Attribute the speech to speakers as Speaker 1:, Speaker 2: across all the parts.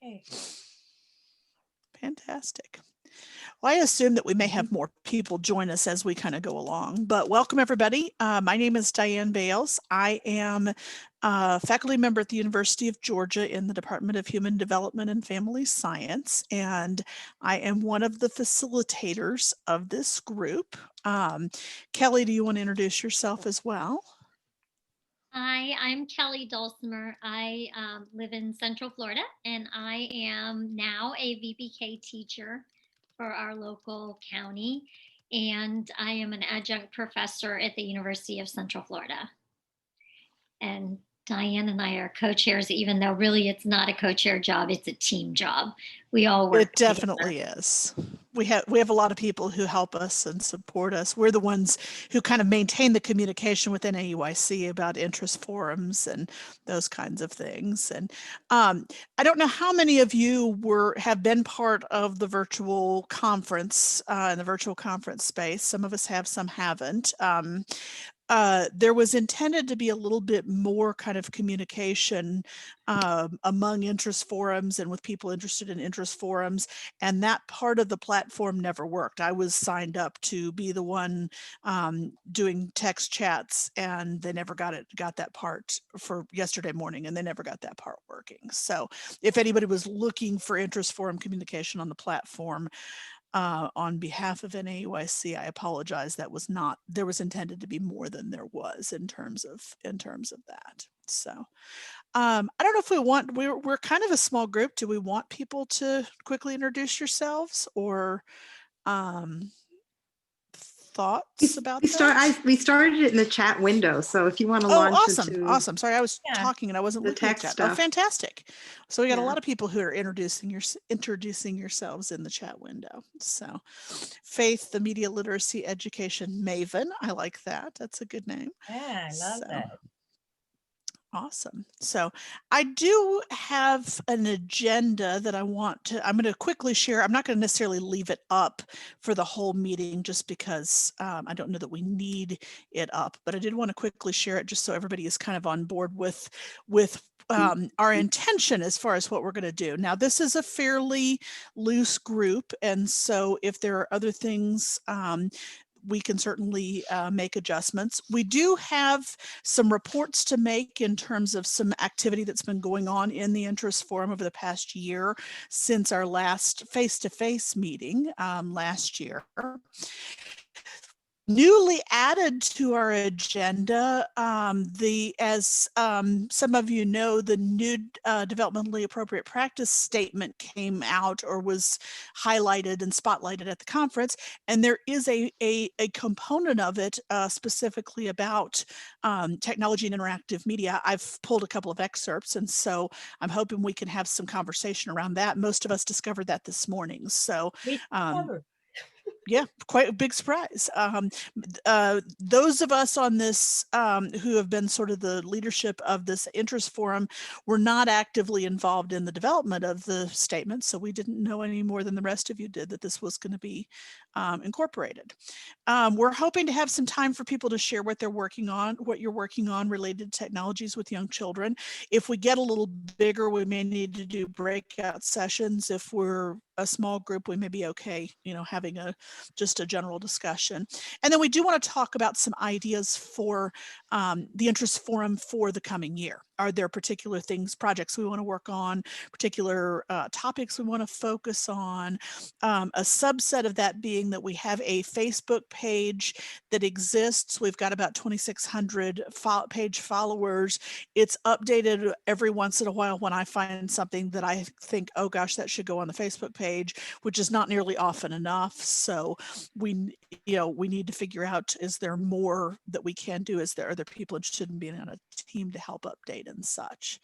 Speaker 1: Okay.
Speaker 2: Fantastic. Well, I assume that we may have more people join us as we kind of go along, but welcome everybody. My name is Diane Bales. I am a faculty member at the University of Georgia in the Department of Human Development and Family Science, and I am one of the facilitators of this group. Kelly, do you want to introduce yourself as well?
Speaker 3: Hi, I'm Kelly Dulcimer. I live in Central Florida, and I am now a VPK teacher for our local county, and I am an adjunct professor at the University of Central Florida. And Diane and I are co-chairs, even though really it's not a co-chair job, it's a team job. We all work
Speaker 2: It definitely is. We have a lot of people who help us and support us. We're the ones who kind of maintain the communication with NAEYC about interest forums and those kinds of things. And I don't know how many of you have been part of the virtual conference in the virtual conference space. Some of us have, some haven't. There was intended to be a little bit more kind of communication among interest forums and with people interested in interest forums, and that part of the platform never worked. I was signed up to be the one doing text chats, and they never got that part for yesterday morning, and they never got that part working. So if anybody was looking for interest forum communication on the platform, on behalf of NAEYC, I apologize. That was not, there was intended to be more than there was in terms of that. So I don't know if we're kind of a small group. Do we want people to quickly introduce yourselves, or thoughts about that?
Speaker 4: We started it in the chat window, so if you want to
Speaker 2: launch
Speaker 4: awesome.
Speaker 2: Sorry, I was talking and I wasn't looking at chat. Stuff. Oh, fantastic. So we got a lot of people who are introducing yourselves in the chat window. So Faith, the media literacy education maven. I like that. That's a good name.
Speaker 1: Yeah, I love that.
Speaker 2: Awesome. So I do have an agenda that I'm going to quickly share. I'm not going to necessarily leave it up for the whole meeting just because I don't know that we need it up, but I did want to quickly share it just so everybody is kind of on board with our intention as far as what we're going to do. Now, this is a fairly loose group, and so if there are other things we can certainly make adjustments. We do have some reports to make in terms of some activity that's been going on in the interest forum over the past year since our last face-to-face meeting last year. Newly added to our agenda, as some of you know, the new developmentally appropriate practice statement came out or was highlighted and spotlighted at the conference, and there is a component of it specifically about technology and interactive media. I've pulled a couple of excerpts, and so I'm hoping we can have some conversation around that. Most of us discovered that this morning, so yeah, quite a big surprise. Those of us on this who have been sort of the leadership of this interest forum were not actively involved in the development of the statement, so we didn't know any more than the rest of you did that this was going to be incorporated. We're hoping to have some time for people to share what they're working on, what you're working on related to technologies with young children. If we get a little bigger, we may need to do breakout sessions. If we're a small group, we may be okay, having just a general discussion. And then we do want to talk about some ideas for the interest forum for the coming year. Are there particular things, projects we want to work on, particular topics we want to focus on? A subset of that being that we have a Facebook page that exists. We've got about 2,600 page followers. It's updated every once in a while when I find something that I think, oh gosh, that should go on the Facebook page, which is not nearly often enough. So we need to figure out, is there more that we can do? Are there people interested in being on a team to help update and such?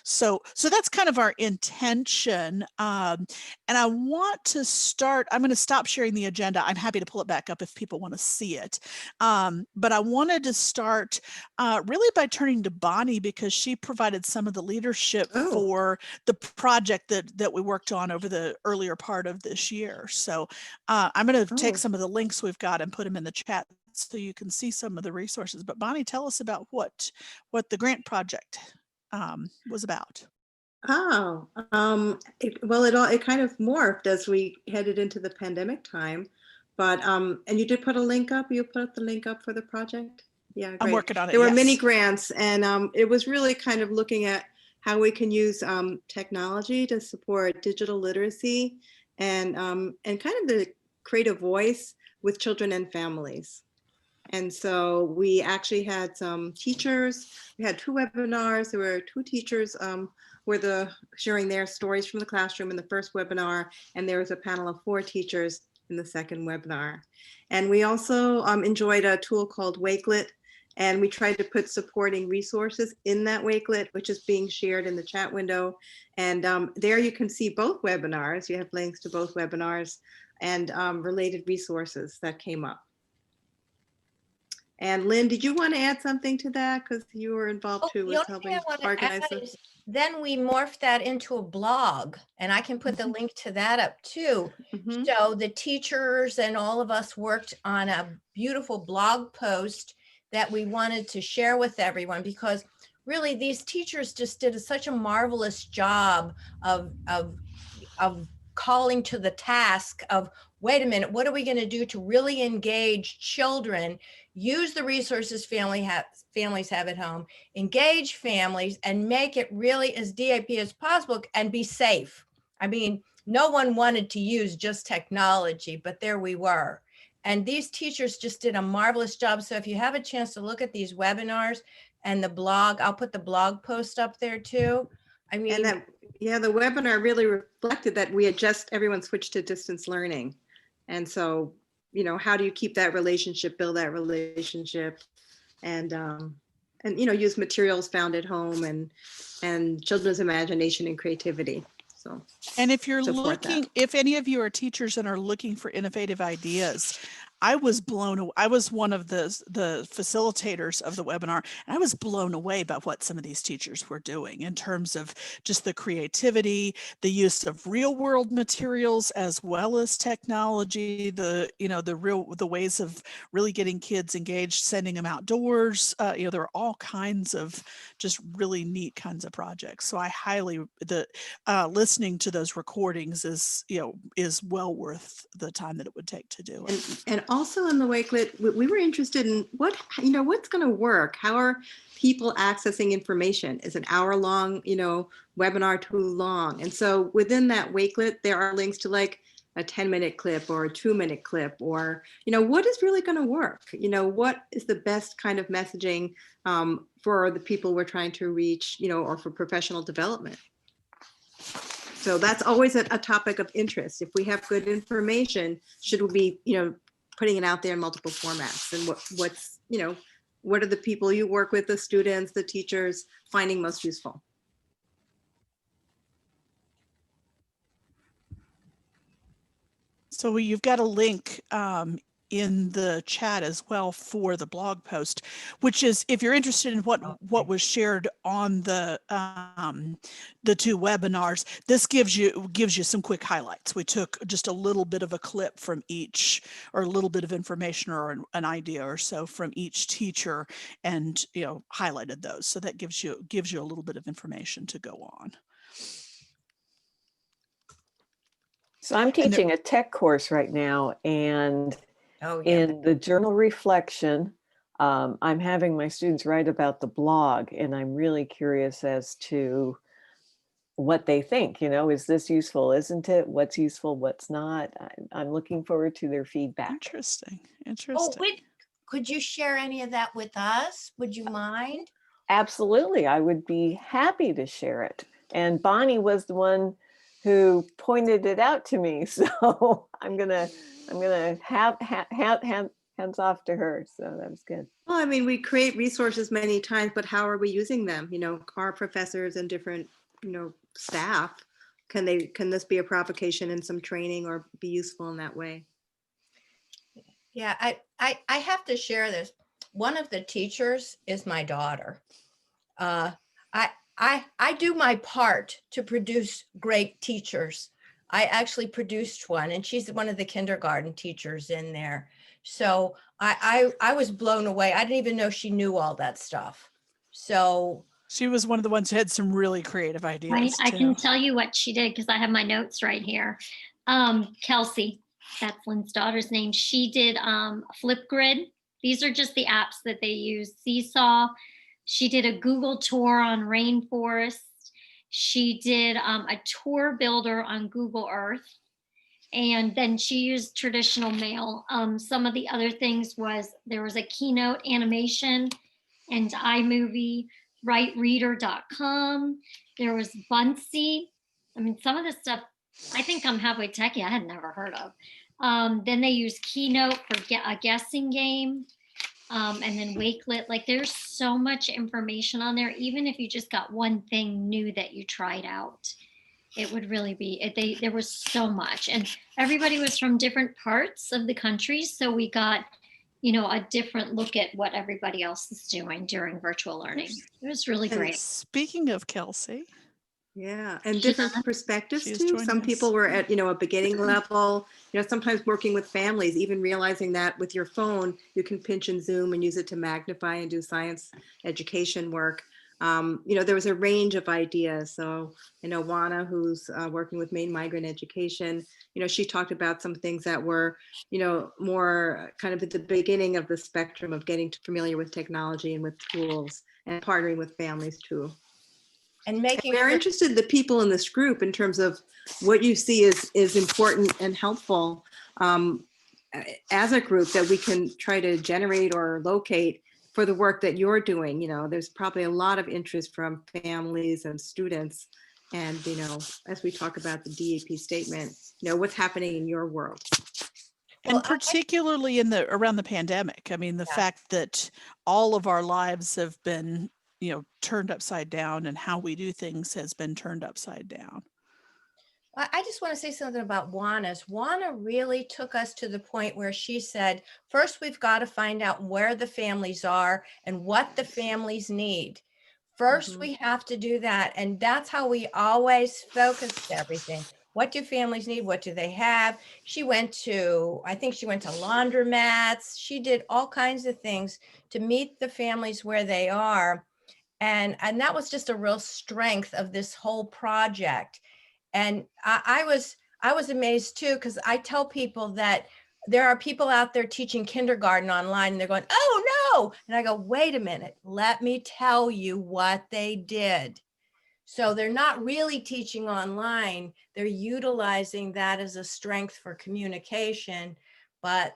Speaker 2: So that's kind of our intention. And I want to start, I'm going to stop sharing the agenda. I'm happy to pull it back up if people want to see it. But I wanted to start really by turning to Bonnie, because she provided some of the leadership for the project that we worked on over the earlier part of this year. So I'm going to take some of the links we've got and put them in the chat so you can see some of the resources. But Bonnie, tell us about what the grant project was about.
Speaker 4: Oh, it kind of morphed as we headed into the pandemic time. But, and you did put a link up, you put the link up for the project? Yeah,
Speaker 2: I'm
Speaker 4: great.
Speaker 2: working on it.
Speaker 4: There were many
Speaker 2: Yes.
Speaker 4: grants, and it was really kind of looking at how we can use technology to support digital literacy and kind of the creative voice with children and families. And so we actually had some teachers. We had 2 webinars. There were 2 teachers sharing their stories from the classroom in the first webinar, and there was a panel of 4 teachers in the second webinar. And we also enjoyed a tool called Wakelet, and we tried to put supporting resources in that Wakelet, which is being shared in the chat window. And there you can see both webinars. You have links to both webinars and related resources that came up. And Lynn, did you want to add something to that? Because you were involved too
Speaker 1: The
Speaker 4: with
Speaker 1: only thing
Speaker 4: helping
Speaker 1: I want to
Speaker 4: organize
Speaker 1: add
Speaker 4: this.
Speaker 1: is then we morphed that into a blog, and I can put the link to that up too.
Speaker 4: Mhm.
Speaker 1: So the teachers and all of us worked on a beautiful blog post that we wanted to share with everyone, because really these teachers just did such a marvelous job of calling to the task of, wait a minute, what are we going to do to really engage children, use the resources families have at home, engage families, and make it really as DIP as possible and be safe. I mean, no one wanted to use just technology, but there we were. And these teachers just did a marvelous job. So if you have a chance to look at these webinars and the blog, I'll put the blog post up there too. I mean,
Speaker 4: And that, yeah, the webinar really reflected that we had just, everyone switched to distance learning. And so, you know, how do you keep that relationship, build that relationship, and you know, use materials found at home and children's imagination and creativity. So,
Speaker 2: And if you're
Speaker 4: support that.
Speaker 2: looking, if any of you are teachers and are looking for innovative ideas, I was blown away. I was one of the facilitators of the webinar, and I was blown away by what some of these teachers were doing in terms of just the creativity, the use of real world materials as well as technology, the ways of really getting kids engaged, sending them outdoors. There are all kinds of just really neat kinds of projects. So I highly listening to those recordings is well worth the time that it would take to do it.
Speaker 4: And also in the Wakelet, we were interested in what's going to work. How are people accessing information? Is an hour-long, webinar too long? And so within that Wakelet, there are links to like a 10-minute clip or a 2-minute clip, or what is really going to work? What is the best kind of messaging for the people we're trying to reach, or for professional development? So that's always a topic of interest. If we have good information, should we be, putting it out there in multiple formats? And what are the people you work with, the students, the teachers, finding most useful?
Speaker 2: So you've got a link in the chat as well for the blog post, which is, if you're interested in what was shared on the 2 webinars, this gives you some quick highlights. We took just a little bit of a clip from each, or a little bit of information or an idea or so from each teacher, and highlighted those. So that gives you a little bit of information to go on.
Speaker 5: So I'm teaching a tech course right now, and in the journal reflection, I'm having my students write about the blog, and I'm really curious as to what they think. Is this useful? Isn't it? What's useful? What's not? I'm looking forward to their feedback.
Speaker 2: Interesting.
Speaker 1: oh, could you share any of that with us? Would you mind?
Speaker 5: Absolutely. I would be happy to share it. And Bonnie was the one who pointed it out to me. So I'm gonna have hands off to her. So that was good.
Speaker 4: Well, I mean, we create resources many times, but how are we using them? Our professors and different, staff, can this be a provocation in some training or be useful in that way?
Speaker 1: Yeah, I have to share this. One of the teachers is my daughter. I do my part to produce great teachers. I actually produced one, and she's one of the kindergarten teachers in there. So I was blown away. I didn't even know she knew all that stuff. So
Speaker 2: She was one of the ones who had some really creative ideas
Speaker 3: I
Speaker 2: too.
Speaker 3: can tell you what she did because I have my notes right here. Kelsey, that's Lynn's daughter's name. She did Flipgrid. These are just the apps that they use. Seesaw. She did a Google tour on rainforest. She did a tour builder on Google Earth. And then she used traditional mail. Some of the other things was there was a keynote animation and iMovie, writereader.com. There was Bunsy. I mean, some of this stuff, I think I'm halfway techie, I had never heard of. Then they use Keynote for a guessing game. And then Wakelet, like there's so much information on there. Even if you just got one thing new that you tried out, it would really be, there was so much. And everybody was from different parts of the country. So we got, a different look at what everybody else is doing during virtual learning. It was really
Speaker 4: And
Speaker 3: great.
Speaker 2: Speaking of Kelsey.
Speaker 4: Yeah, and different perspectives
Speaker 2: She is
Speaker 4: too.
Speaker 2: joining
Speaker 4: Some
Speaker 2: us.
Speaker 4: people were at, a beginning level, sometimes working with families, even realizing that with your phone, you can pinch and zoom and use it to magnify and do science education work. There was a range of ideas. So, Juana, who's working with Maine Migrant Education, she talked about some things that were, more kind of at the beginning of the spectrum of getting familiar with technology and with tools and partnering with families too.
Speaker 1: And making
Speaker 4: We're interested in the people in this group in terms of what you see is important and helpful as a group that we can try to generate or locate for the work that you're doing. There's probably a lot of interest from families and students. And, as we talk about the DEP statement, what's happening in your world.
Speaker 2: And particularly around the pandemic. I mean, the fact that all of our lives have been turned upside down, and how we do things has been turned upside down.
Speaker 1: I just want to say something about Juana's. Juana really took us to the point where she said, first, we've got to find out where the families are and what the families need. First, we have to do that. And that's how we always focused everything. What do families need? What do they have? I think she went to laundromats. She did all kinds of things to meet the families where they are. And that was just a real strength of this whole project. And I was amazed too, because I tell people that there are people out there teaching kindergarten online and they're going, oh no. And I go, wait a minute, let me tell you what they did. So they're not really teaching online. They're utilizing that as a strength for communication, but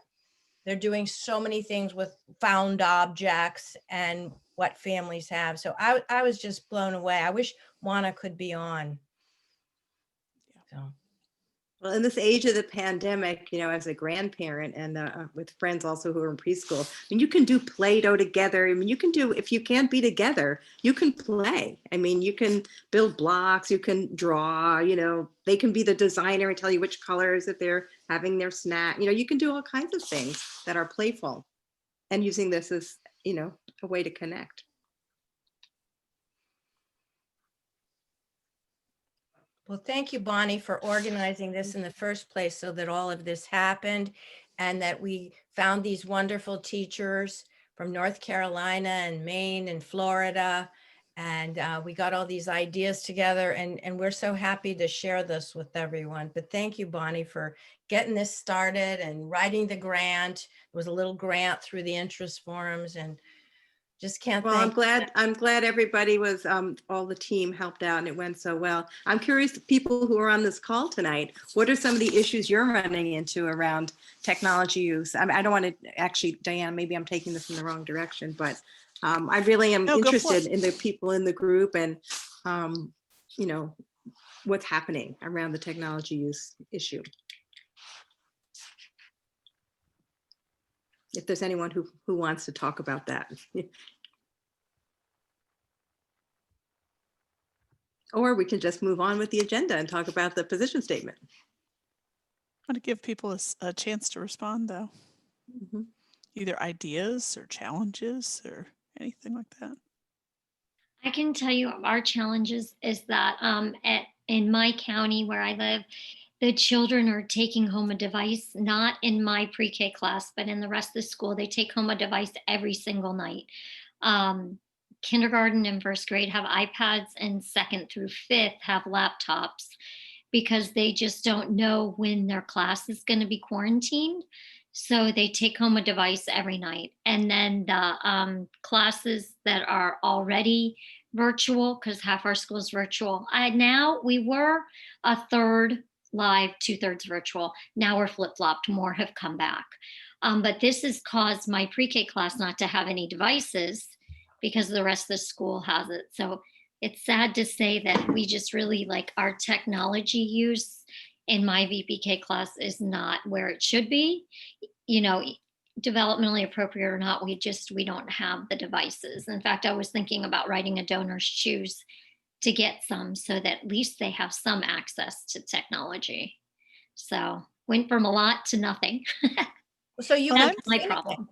Speaker 1: they're doing so many things with found objects and what families have. So I was just blown away. I wish Juana could be on. So.
Speaker 4: Well, in this age of the pandemic, as a grandparent and with friends also who are in preschool, I mean, you can do Play-Doh together. I mean, you can do, if you can't be together, you can play. I mean, you can build blocks, you can draw, they can be the designer and tell you which colors that they're having their snack. You can do all kinds of things that are playful, and using this as, a way to connect.
Speaker 1: Well, thank you, Bonnie, for organizing this in the first place so that all of this happened and that we found these wonderful teachers from North Carolina and Maine and Florida. And we got all these ideas together, and we're so happy to share this with everyone. But thank you, Bonnie, for getting this started and writing the grant. It was a little grant through the interest forums, and just can't
Speaker 4: Well,
Speaker 1: thank.
Speaker 4: I'm glad everybody was, all the team helped out and it went so well. I'm curious, people who are on this call tonight, what are some of the issues you're running into around technology use? I mean, I don't want to actually, Diane, maybe I'm taking this in the wrong direction, but I really am interested in the people in the group and, what's happening around the technology use issue. If there's anyone who wants to talk about that. Or we can just move on with the agenda and talk about the position statement.
Speaker 2: I want to give people a chance to respond, though.
Speaker 4: Mm-hmm.
Speaker 2: Either ideas or challenges or anything like that.
Speaker 3: I can tell you our challenges is that in my county where I live, the children are taking home a device, not in my pre-K class, but in the rest of the school, they take home a device every single night. kindergarten and first grade have iPads and second through fifth have laptops because they just don't know when their class is going to be quarantined. So they take home a device every night. And then the classes that are already virtual, because half our school is virtual. Now we were a third live, 2/3 virtual. Now we're flip-flopped, more have come back. But this has caused my pre-K class not to have any devices because the rest of the school has it. So it's sad to say that we just really like our technology use in my VPK class is not where it should be. You know, developmentally appropriate or not, we don't have the devices. In fact, I was thinking about writing a donor's choose to get some so that at least they have some access to technology. So went from a lot to nothing.
Speaker 1: So you
Speaker 3: That's
Speaker 1: can
Speaker 3: my problem.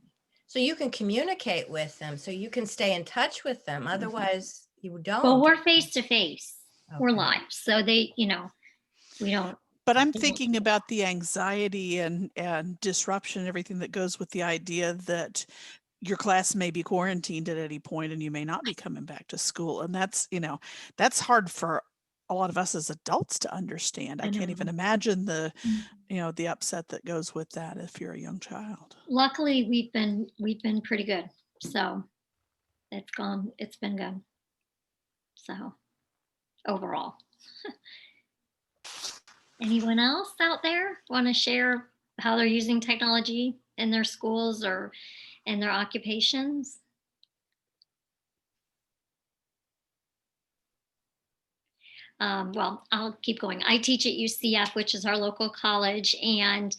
Speaker 1: So you can communicate with them, so you can stay in touch with them. Otherwise, you don't.
Speaker 3: Well, we're face to face. We're
Speaker 1: Okay.
Speaker 3: live. So they, we don't.
Speaker 2: But I'm thinking about the anxiety and disruption, everything that goes with the idea that your class may be quarantined at any point and you may not be coming back to school. And that's, that's hard for a lot of us as adults to understand. I can't even imagine the, the upset that goes with that if you're a young child.
Speaker 3: Luckily, we've been pretty good. So it's been good. So overall. Anyone else out there want to share how they're using technology in their schools or in their occupations? Well, I'll keep going. I teach at UCF, which is our local college, and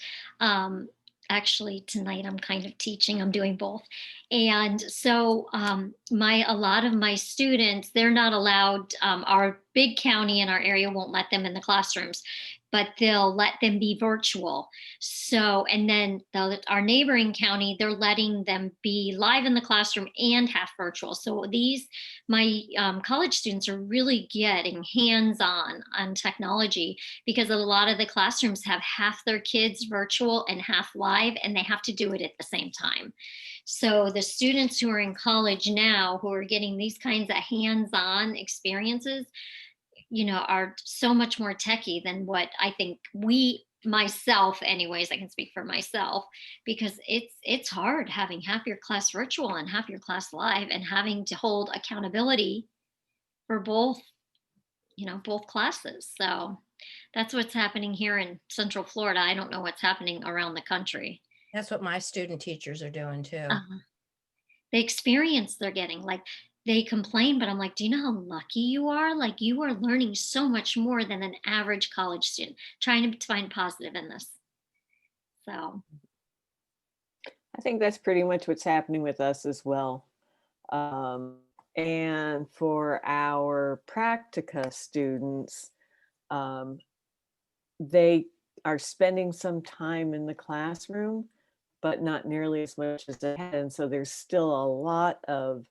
Speaker 3: actually tonight I'm kind of teaching. I'm doing both, and so a lot of my students, they're not allowed. Our big county in our area won't let them in the classrooms, but they'll let them be virtual. So, and then our neighboring county, they're letting them be live in the classroom and half virtual. So my college students are really getting hands-on on technology because a lot of the classrooms have half their kids virtual and half live, and they have to do it at the same time. So the students who are in college now, who are getting these kinds of hands-on experiences, are so much more techie than what I think myself anyways, I can speak for myself, because it's hard having half your class virtual and half your class live and having to hold accountability for both classes. So that's what's happening here in Central Florida. I don't know what's happening around the country.
Speaker 1: That's what my student teachers are doing too.
Speaker 3: The experience they're getting, like, they complain, but I'm like, do you know how lucky you are? Like, you are learning so much more than an average college student, trying to find positive in this. So
Speaker 5: I think that's pretty much what's happening with us as well. And for our practica students, they are spending some time in the classroom, but not nearly as much as they had. And so there's still a lot of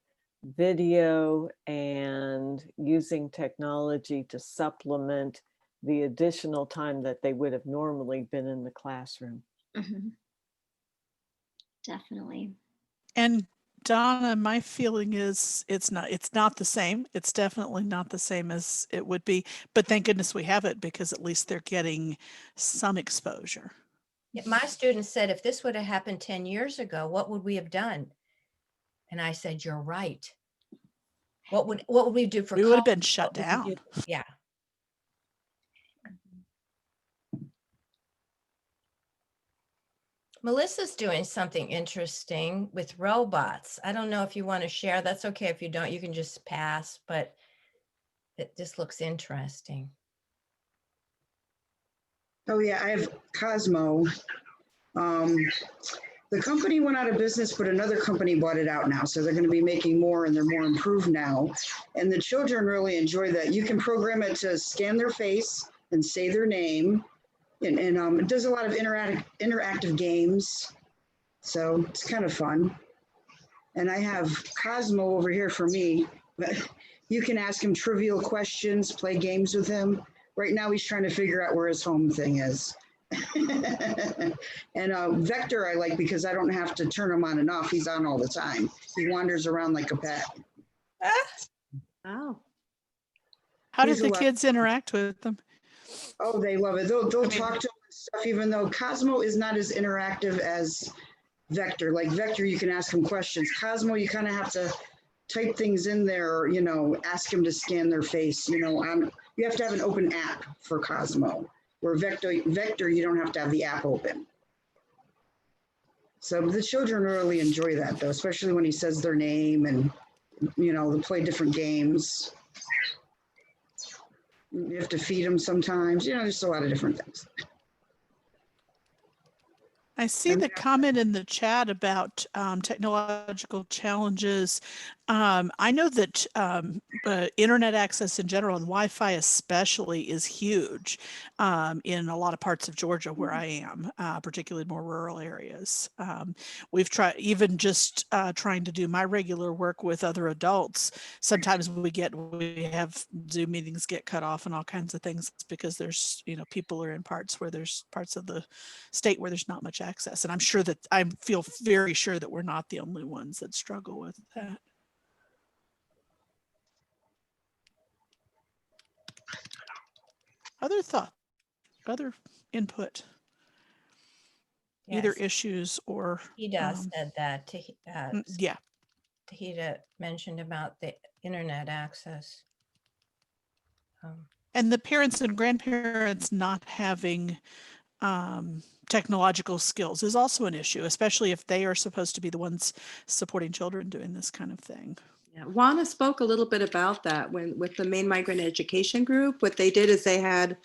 Speaker 5: video and using technology to supplement the additional time that they would have normally been in the classroom.
Speaker 3: Definitely.
Speaker 2: And Donna, my feeling is it's not the same. It's definitely not the same as it would be, but thank goodness we have it, because at least they're getting some exposure.
Speaker 1: My students said, if this would have happened 10 years ago, what would we have done? And I said, you're right. What would we do for?
Speaker 2: We would have been shut down.
Speaker 1: Yeah. Melissa's doing something interesting with robots. I don't know if you want to share. That's okay if you don't. You can just pass, but it just looks interesting.
Speaker 6: Oh yeah, I have Cosmo. The company went out of business, but another company bought it out now. So they're going to be making more, and they're more improved now. And the children really enjoy that. You can program it to scan their face and say their name. And it does a lot of interactive games. So it's kind of fun. And I have Cosmo over here for me. You can ask him trivial questions, play games with him. Right now he's trying to figure out where his home thing is. And Vector I like because I don't have to turn him on and off. He's on all the time. He wanders around like a pet.
Speaker 4: Oh,
Speaker 2: How did
Speaker 6: He's a
Speaker 2: the
Speaker 6: lot-
Speaker 2: kids interact with them?
Speaker 6: Oh, they love it. They'll
Speaker 2: I mean-
Speaker 6: talk to him and stuff, even though Cosmo is not as interactive as Vector. Like Vector, you can ask him questions. Cosmo, you kind of have to type things in there, you know, ask him to scan their face, you know, you have to have an open app for Cosmo, where Vector, you don't have to have the app open. So the children really enjoy that though, especially when he says their name and, you know, they play different games. You have to feed them sometimes, you know, there's a lot of different things.
Speaker 2: I see the comment in the chat about technological challenges. I know that internet access in general and Wi-Fi especially is huge in a lot of parts of Georgia where I am, particularly more rural areas. We've tried, even just trying to do my regular work with other adults, sometimes we have Zoom meetings get cut off and all kinds of things because there's, you know, people are in parts of the state where there's not much access. And I'm sure that I feel very sure that we're not the only ones that struggle with that. Other thought, other input, either
Speaker 1: Yes,
Speaker 2: issues or
Speaker 1: he does said that.
Speaker 2: yeah.
Speaker 1: Tahita mentioned about the internet access.
Speaker 2: And the parents and grandparents not having technological skills is also an issue, especially if they are supposed to be the ones supporting children doing this kind of thing.
Speaker 4: yeah. Juana spoke a little bit about that with the Maine Migrant Education Group. What they did is they had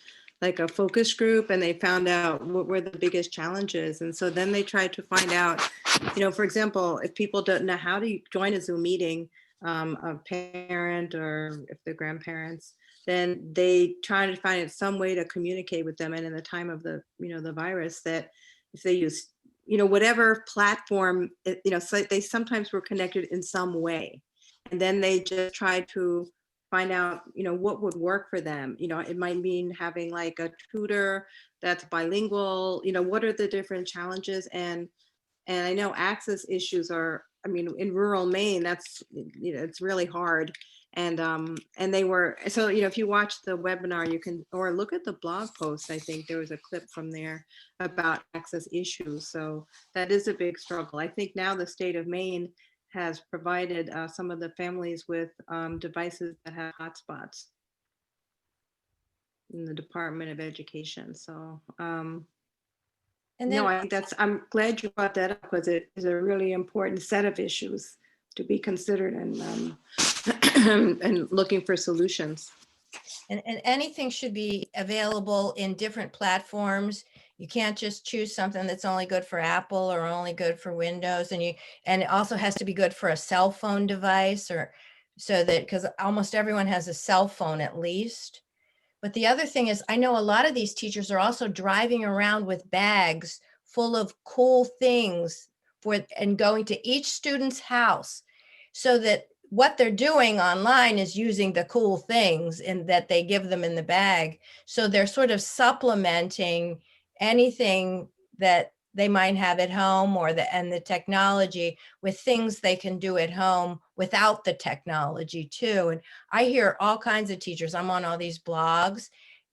Speaker 4: like a focus group and they found out what were the biggest challenges. And so then they tried to find out, you know, for example, if people don't know how to join a Zoom meeting, a parent or if they're grandparents, then they try to find some way to communicate with them. And in the time of the, you know, the virus, that if they use, you know, whatever platform, you know, so they sometimes were connected in some way. And then they just tried to find out, you know, what would work for them. You know, it might mean having like a tutor that's bilingual, you know, what are the different challenges? And I know access issues are, I mean, in rural Maine, that's, you know, it's really hard. And they were, so, you know, if you watch the webinar, you can, or look at the blog post, I think there was a clip from there about access issues. So that is a big struggle. I think now the state of Maine has provided some of the families with devices that have hotspots in the Department of Education. So,
Speaker 1: And then,
Speaker 4: no, I think I'm glad you brought that up because it is a really important set of issues to be considered and and looking for solutions.
Speaker 1: and anything should be available in different platforms. You can't just choose something that's only good for Apple or only good for Windows. And it also has to be good for a cell phone device, or so that, because almost everyone has a cell phone at least. But the other thing is, I know a lot of these teachers are also driving around with bags full of cool things and going to each student's house, so that what they're doing online is using the cool things that they give them in the bag. So they're sort of supplementing anything that they might have at home and the technology with things they can do at home without the technology too. And I hear all kinds of teachers, I'm on all these blogs,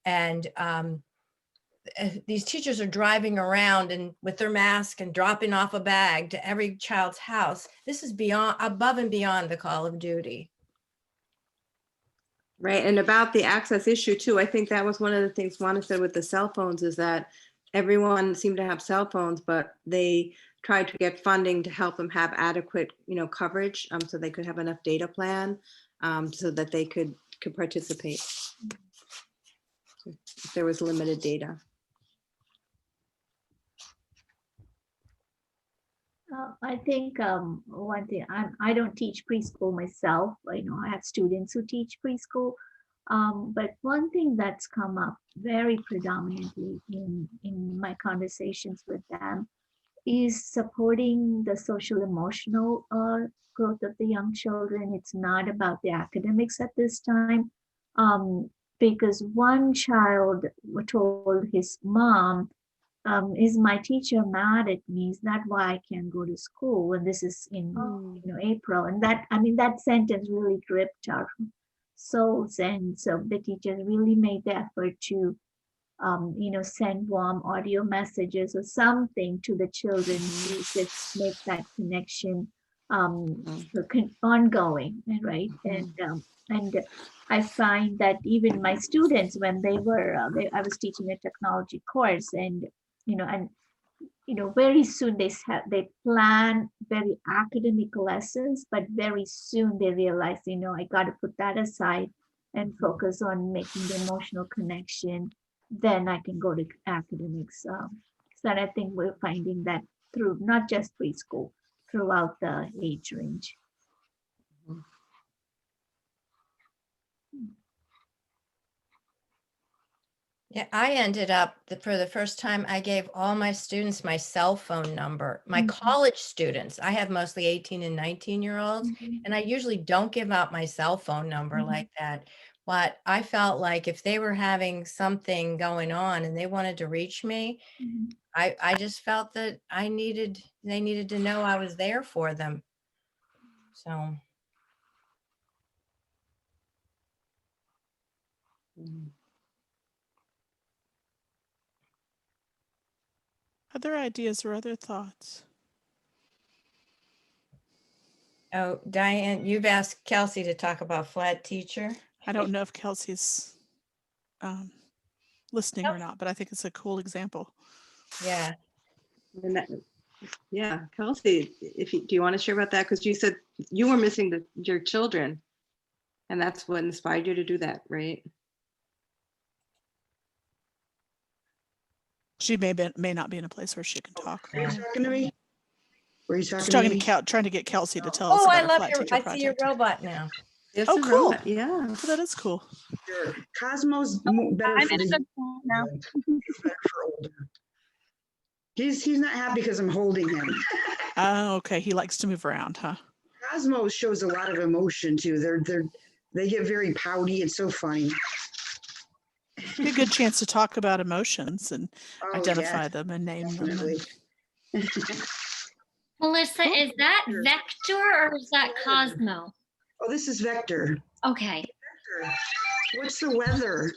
Speaker 1: and these teachers are driving around and with their mask and dropping off a bag to every child's house. This is above and beyond the call of duty.
Speaker 4: Right, and about the access issue too, I think that was one of the things Juana said with the cell phones, is that everyone seemed to have cell phones, but they tried to get funding to help them have adequate, you know, coverage, so they could have enough data plan, so that they could participate if there was limited data.
Speaker 7: I think one thing, I don't teach preschool myself. I know I have students who teach preschool. But one thing that's come up very predominantly in my conversations with them is supporting the social emotional growth of the young children. It's not about the academics at this time. Because one child told his mom is my teacher mad at me? Is that why I can't go to school? And this is in April. And that, I mean, that sentence really gripped our souls. And so the teachers really made the effort to send warm audio messages or something to the children to just make that connection ongoing, right? And I find that even my students, when they were, I was teaching a technology course, and very soon they plan very academic lessons, but very soon they realize, I got to put that aside and focus on making the emotional connection. Then I can go to academics. So I think we're finding that through not just preschool, throughout the age range.
Speaker 1: Yeah, I ended up, for the first time, I gave all my students my cell phone number, my college students. I have mostly 18 and 19-year-olds, and I usually don't give out my cell phone number like that. But I felt like if they were having something going on and they wanted to reach me, I just felt that they needed to know I was there for them. So.
Speaker 2: Other ideas or other thoughts?
Speaker 1: Oh, Diane, you've asked Kelsey to talk about flat teacher.
Speaker 2: I don't know if Kelsey's listening or not, but I think it's a cool example.
Speaker 1: Yeah.
Speaker 4: Yeah, Kelsey, do you want to share about that? Because you said you were missing your children, and that's what inspired you to do that, right?
Speaker 2: She may not be in a place where she can talk.
Speaker 6: Are you talking to me? Were you
Speaker 2: She's
Speaker 6: talking to me?
Speaker 2: trying to get Kelsey to tell us
Speaker 1: Oh,
Speaker 2: about
Speaker 1: I
Speaker 2: a
Speaker 1: love
Speaker 2: flat teacher
Speaker 1: I
Speaker 2: project.
Speaker 1: see your robot now.
Speaker 4: It's
Speaker 2: Oh,
Speaker 4: a
Speaker 2: cool.
Speaker 4: robot, yeah.
Speaker 2: Oh, that is cool.
Speaker 6: Sure. Cosmo's better
Speaker 8: I'm
Speaker 6: for
Speaker 8: in a
Speaker 6: the
Speaker 8: good point now.
Speaker 6: better for older. He's not happy because I'm holding him.
Speaker 2: Oh, okay. He likes to move around, huh?
Speaker 6: Cosmo shows a lot of emotion too. They get very pouty. It's so funny.
Speaker 2: Be a good chance to talk about emotions and
Speaker 6: Oh,
Speaker 2: identify
Speaker 6: yeah,
Speaker 2: them and name
Speaker 6: definitely.
Speaker 2: them.
Speaker 3: Melissa,
Speaker 2: Cool.
Speaker 3: is that Vector or is that Cosmo?
Speaker 6: Oh, this is Vector.
Speaker 3: Okay.
Speaker 6: Vector. What's the weather?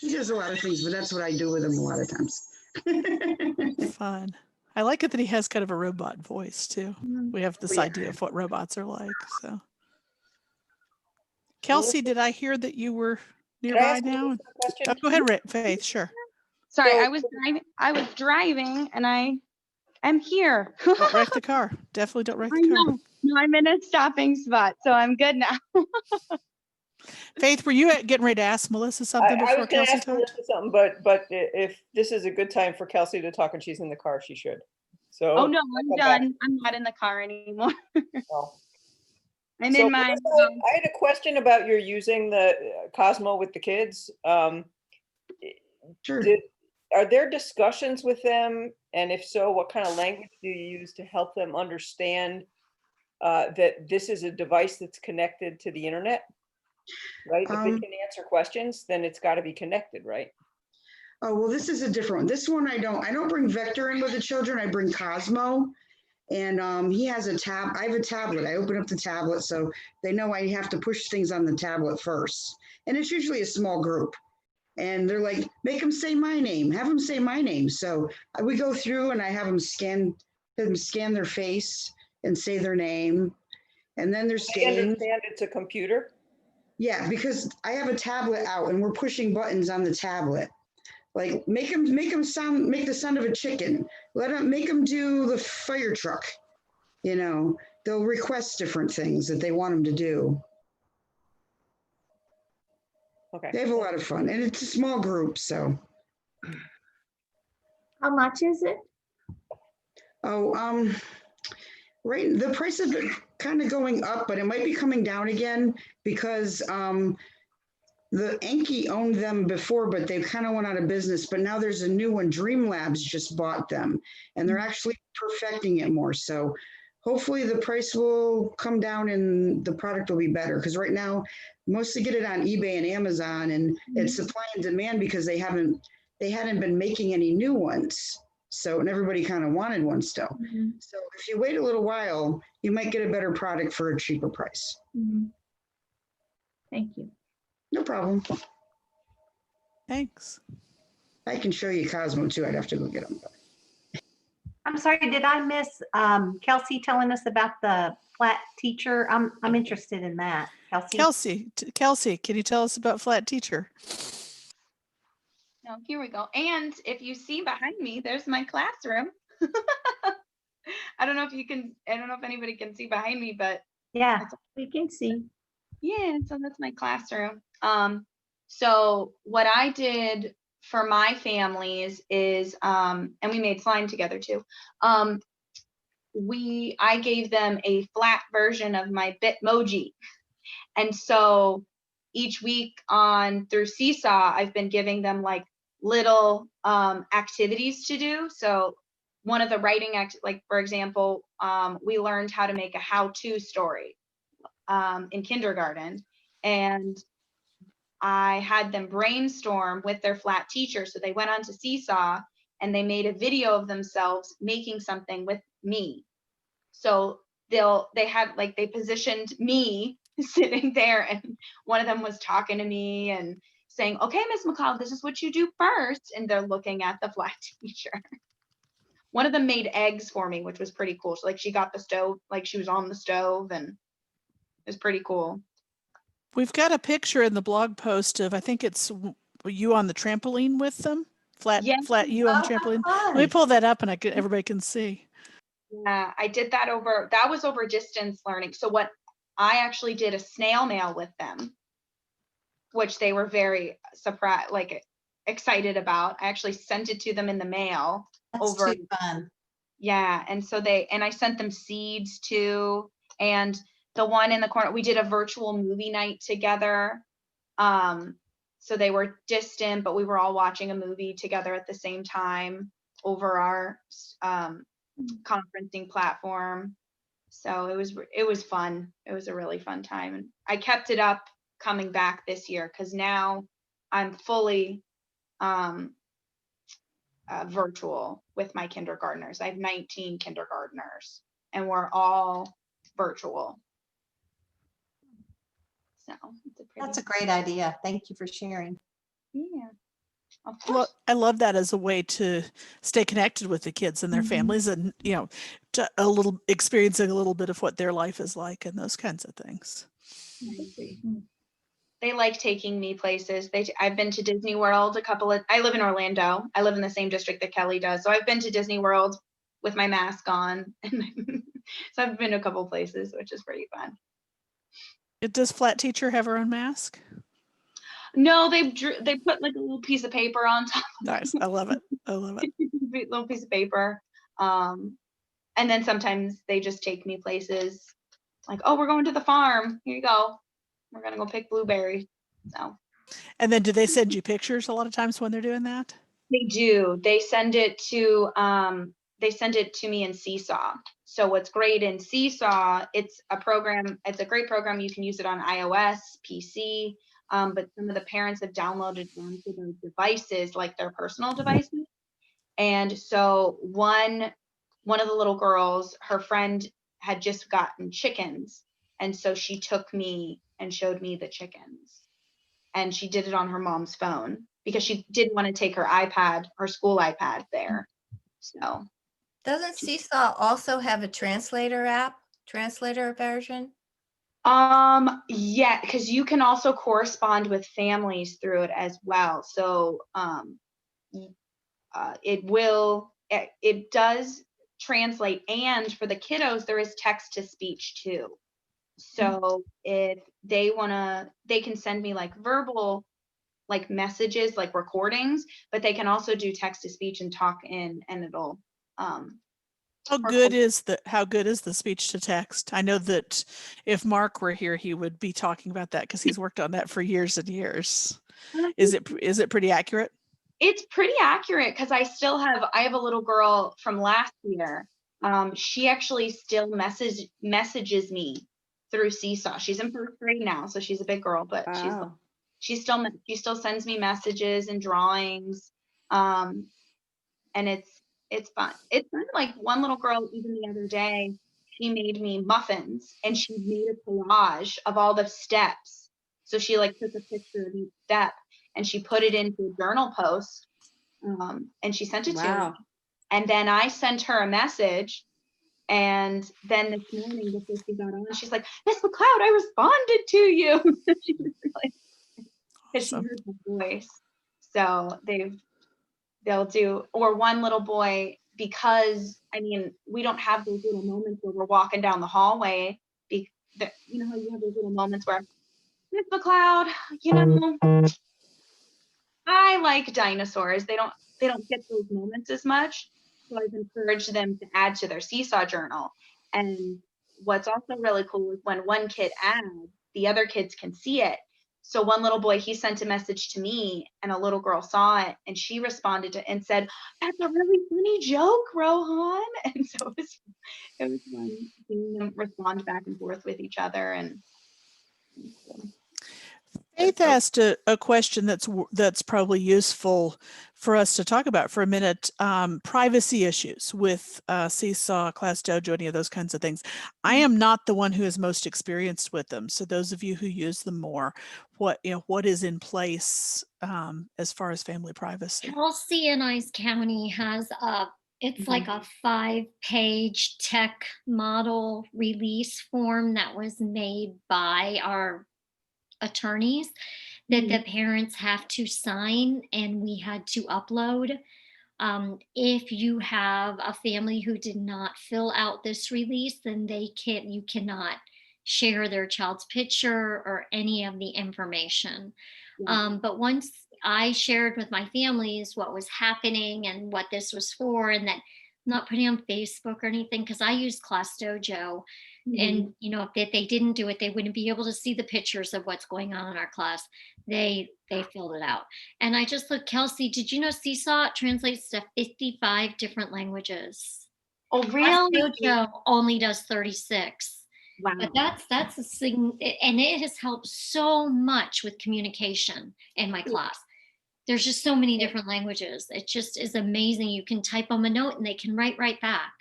Speaker 6: He does a lot of things, but that's what I do with him a lot of times.
Speaker 2: Fun. I like it that he has kind of a robot voice too. We have this
Speaker 6: Oh, yeah.
Speaker 2: idea of what robots are like. So, Kelsey, did I hear that you were nearby now? Oh, go ahead, Faith. Sure.
Speaker 8: Sorry,
Speaker 9: So-
Speaker 8: I was driving and I'm here.
Speaker 2: Don't wreck the car. Definitely don't wreck
Speaker 8: I
Speaker 2: the car.
Speaker 8: know. No, I'm in a stopping spot, so I'm good now.
Speaker 2: Faith, were you getting ready to ask Melissa something
Speaker 9: I
Speaker 2: before
Speaker 9: was going to
Speaker 2: Kelsey
Speaker 9: ask
Speaker 2: talked?
Speaker 9: Melissa something, but if this is a good time for Kelsey to talk and she's in the car, she should. So.
Speaker 8: Oh no, I'm
Speaker 9: come back.
Speaker 8: done. I'm not in the car anymore.
Speaker 9: Oh.
Speaker 8: I'm
Speaker 9: So,
Speaker 8: in my.
Speaker 9: Melissa, I had a question about your using the Cosmo with the kids.
Speaker 6: Sure.
Speaker 9: Are there discussions with them? And if so, what kind of language do you use to help them understand that this is a device that's connected to the internet? Right? If it can answer questions, then it's got to be connected, right?
Speaker 6: Oh, well, this is a different one. This one I don't bring Vector in with the children. I bring Cosmo. And he has I have a tablet. I open up the tablet so they know I have to push things on the tablet first. And it's usually a small group. And they're like, make them say my name, have them say my name. So we go through and I have them scan their face and say their name. And then there's
Speaker 9: I understand it's a computer.
Speaker 6: Yeah, because I have a tablet out and we're pushing buttons on the tablet. Like make them make the sound of a chicken. Make them do the fire truck. They'll request different things that they want them to do.
Speaker 9: Okay.
Speaker 6: They have a lot of fun, and it's a small group, so.
Speaker 7: How much is it?
Speaker 6: Oh, right. The price of it kind of going up, but it might be coming down again because The Enki owned them before, but they kind of went out of business. But now there's a new one. Dream Labs just bought them, and they're actually perfecting it more. So hopefully the price will come down and the product will be better. Because right now, mostly get it on eBay and Amazon, and it's supply and demand because they hadn't been making any new ones. So, and everybody kind of wanted one still. So if you wait a little while, you might get a better product for a cheaper price.
Speaker 7: Thank you.
Speaker 6: No problem.
Speaker 2: Thanks.
Speaker 6: I can show you Cosmo too. I'd have to go get them.
Speaker 10: I'm sorry, did I miss Kelsey telling us about the flat teacher? I'm interested in that. Kelsey?
Speaker 2: Kelsey, can you tell us about Flat Teacher?
Speaker 8: No, here we go. And if you see behind me, there's my classroom. I don't know if anybody can see behind me, but
Speaker 10: Yeah,
Speaker 7: We can see.
Speaker 8: yeah, so that's my classroom. So what I did for my families is, and we made slime together too. I gave them a flat version of my Bitmoji. And so each week through Seesaw, I've been giving them like little activities to do. So one of the writing like for example, we learned how to make a how-to story in kindergarten, and I had them brainstorm with their flat teacher. So they went on to Seesaw and they made a video of themselves making something with me. So they positioned me sitting there, and one of them was talking to me and saying, okay, Miss McCall, this is what you do first. And they're looking at the flat teacher. One of them made eggs for me, which was pretty cool. So like she got the stove, like she was on the stove, and it was pretty cool.
Speaker 2: We've got a picture in the blog post of, I think it's you on the trampoline with them. Flat you on the trampoline. Let me pull that up and everybody can see.
Speaker 8: Yeah, I did that was over distance learning. So what I actually did a snail mail with them, which they were very surprised, like excited about. I actually sent it to them in the mail.
Speaker 10: that's too fun.
Speaker 8: Yeah, and so I sent them seeds too. And the one in the corner, we did a virtual movie night together. So they were distant, but we were all watching a movie together at the same time over our conferencing platform. So it was fun. It was a really fun time. And I kept it up coming back this year because now I'm fully virtual with my kindergartners. I have 19 kindergartners and we're all virtual. So
Speaker 10: That's a great idea. Thank you for sharing.
Speaker 8: Yeah, of course.
Speaker 2: I love that as a way to stay connected with the kids and their families, and to experiencing a little bit of what their life is like and those kinds of things.
Speaker 8: They like taking me places. I've been to Disney World I live in Orlando. I live in the same district that Kelly does. So I've been to Disney World with my mask on. So I've been to a couple places, which is pretty fun.
Speaker 2: Does Flat Teacher have her own mask?
Speaker 8: No, they put like a little piece of paper on top.
Speaker 2: Nice. I love it. I love it.
Speaker 8: Little piece of paper. And then sometimes they just take me places like, oh, we're going to the farm. Here you go. We're going to go pick blueberries. So.
Speaker 2: And then do they send you pictures a lot of times when they're doing that?
Speaker 8: They do. They send it to me in Seesaw. So what's great in Seesaw, it's a great program. You can use it on iOS, PC, but some of the parents have downloaded onto those devices, like their personal devices. And so one of the little girls, her friend had just gotten chickens. And so she took me and showed me the chickens. And she did it on her mom's phone because she didn't want to take her iPad, her school iPad there. So.
Speaker 1: Doesn't Seesaw also have a translator version?
Speaker 8: Yeah, because you can also correspond with families through it as well. So it does translate, and for the kiddos there is text to speech too. So if they can send me like verbal like messages, like recordings, but they can also do text to speech and talk in, and it'll
Speaker 2: How good is the speech to text? I know that if Mark were here, he would be talking about that because he's worked on that for years and years. Is it pretty accurate?
Speaker 8: It's pretty accurate because I have a little girl from last year. She actually still messages me through Seesaw. She's in first grade now, so she's a big girl, but
Speaker 4: Wow.
Speaker 8: she still sends me messages and drawings. And it's fun. It's fun. Like one little girl, even the other day, she made me muffins and she made a collage of all the steps. So she like took a picture of each step and she put it into a journal post, and she sent it to me. And then I sent her a message. And then this morning, before she got on, she's like, Miss McLeod, I responded to you. She was really, because she heard my voice. So they'll do, or one little boy, because I mean, we don't have those little moments where we're walking down the hallway. You know how you have those little moments where, Miss McLeod, you know, I like dinosaurs. They don't get those moments as much. So I've encouraged them to add to their Seesaw journal. And what's also really cool is when one kid adds, the other kids can see it. So one little boy, he sent a message to me and a little girl saw it and she responded to and said, "That's a really funny joke, Rohan." And so it was fun seeing them respond back and forth with each other. And
Speaker 2: Faith asked a question that's probably useful for us to talk about for a minute. Privacy issues with Seesaw, Class Dojo, any of those kinds of things. I am not the one who is most experienced with them. So those of you who use them more, what is in place as far as family privacy?
Speaker 3: Kelsey in Ice County has it's like a 5-page tech model release form that was made by our attorneys that the parents have to sign and we had to upload. If you have a family who did not fill out this release, then you cannot share their child's picture or any of the information. But once I shared with my families what was happening and what this was for, and that I'm not putting on Facebook or anything, because I used Class Dojo. And if they didn't do it, they wouldn't be able to see the pictures of what's going on in our class. They filled it out. And I just looked, Kelsey, did you know Seesaw translates to 55 different languages?
Speaker 8: Oh, really?
Speaker 3: Class Dojo only does 36.
Speaker 8: Wow.
Speaker 3: But that's a thing, and it has helped so much with communication in my class. There's just so many different languages. It just is amazing. You can type them a note and they can write right back.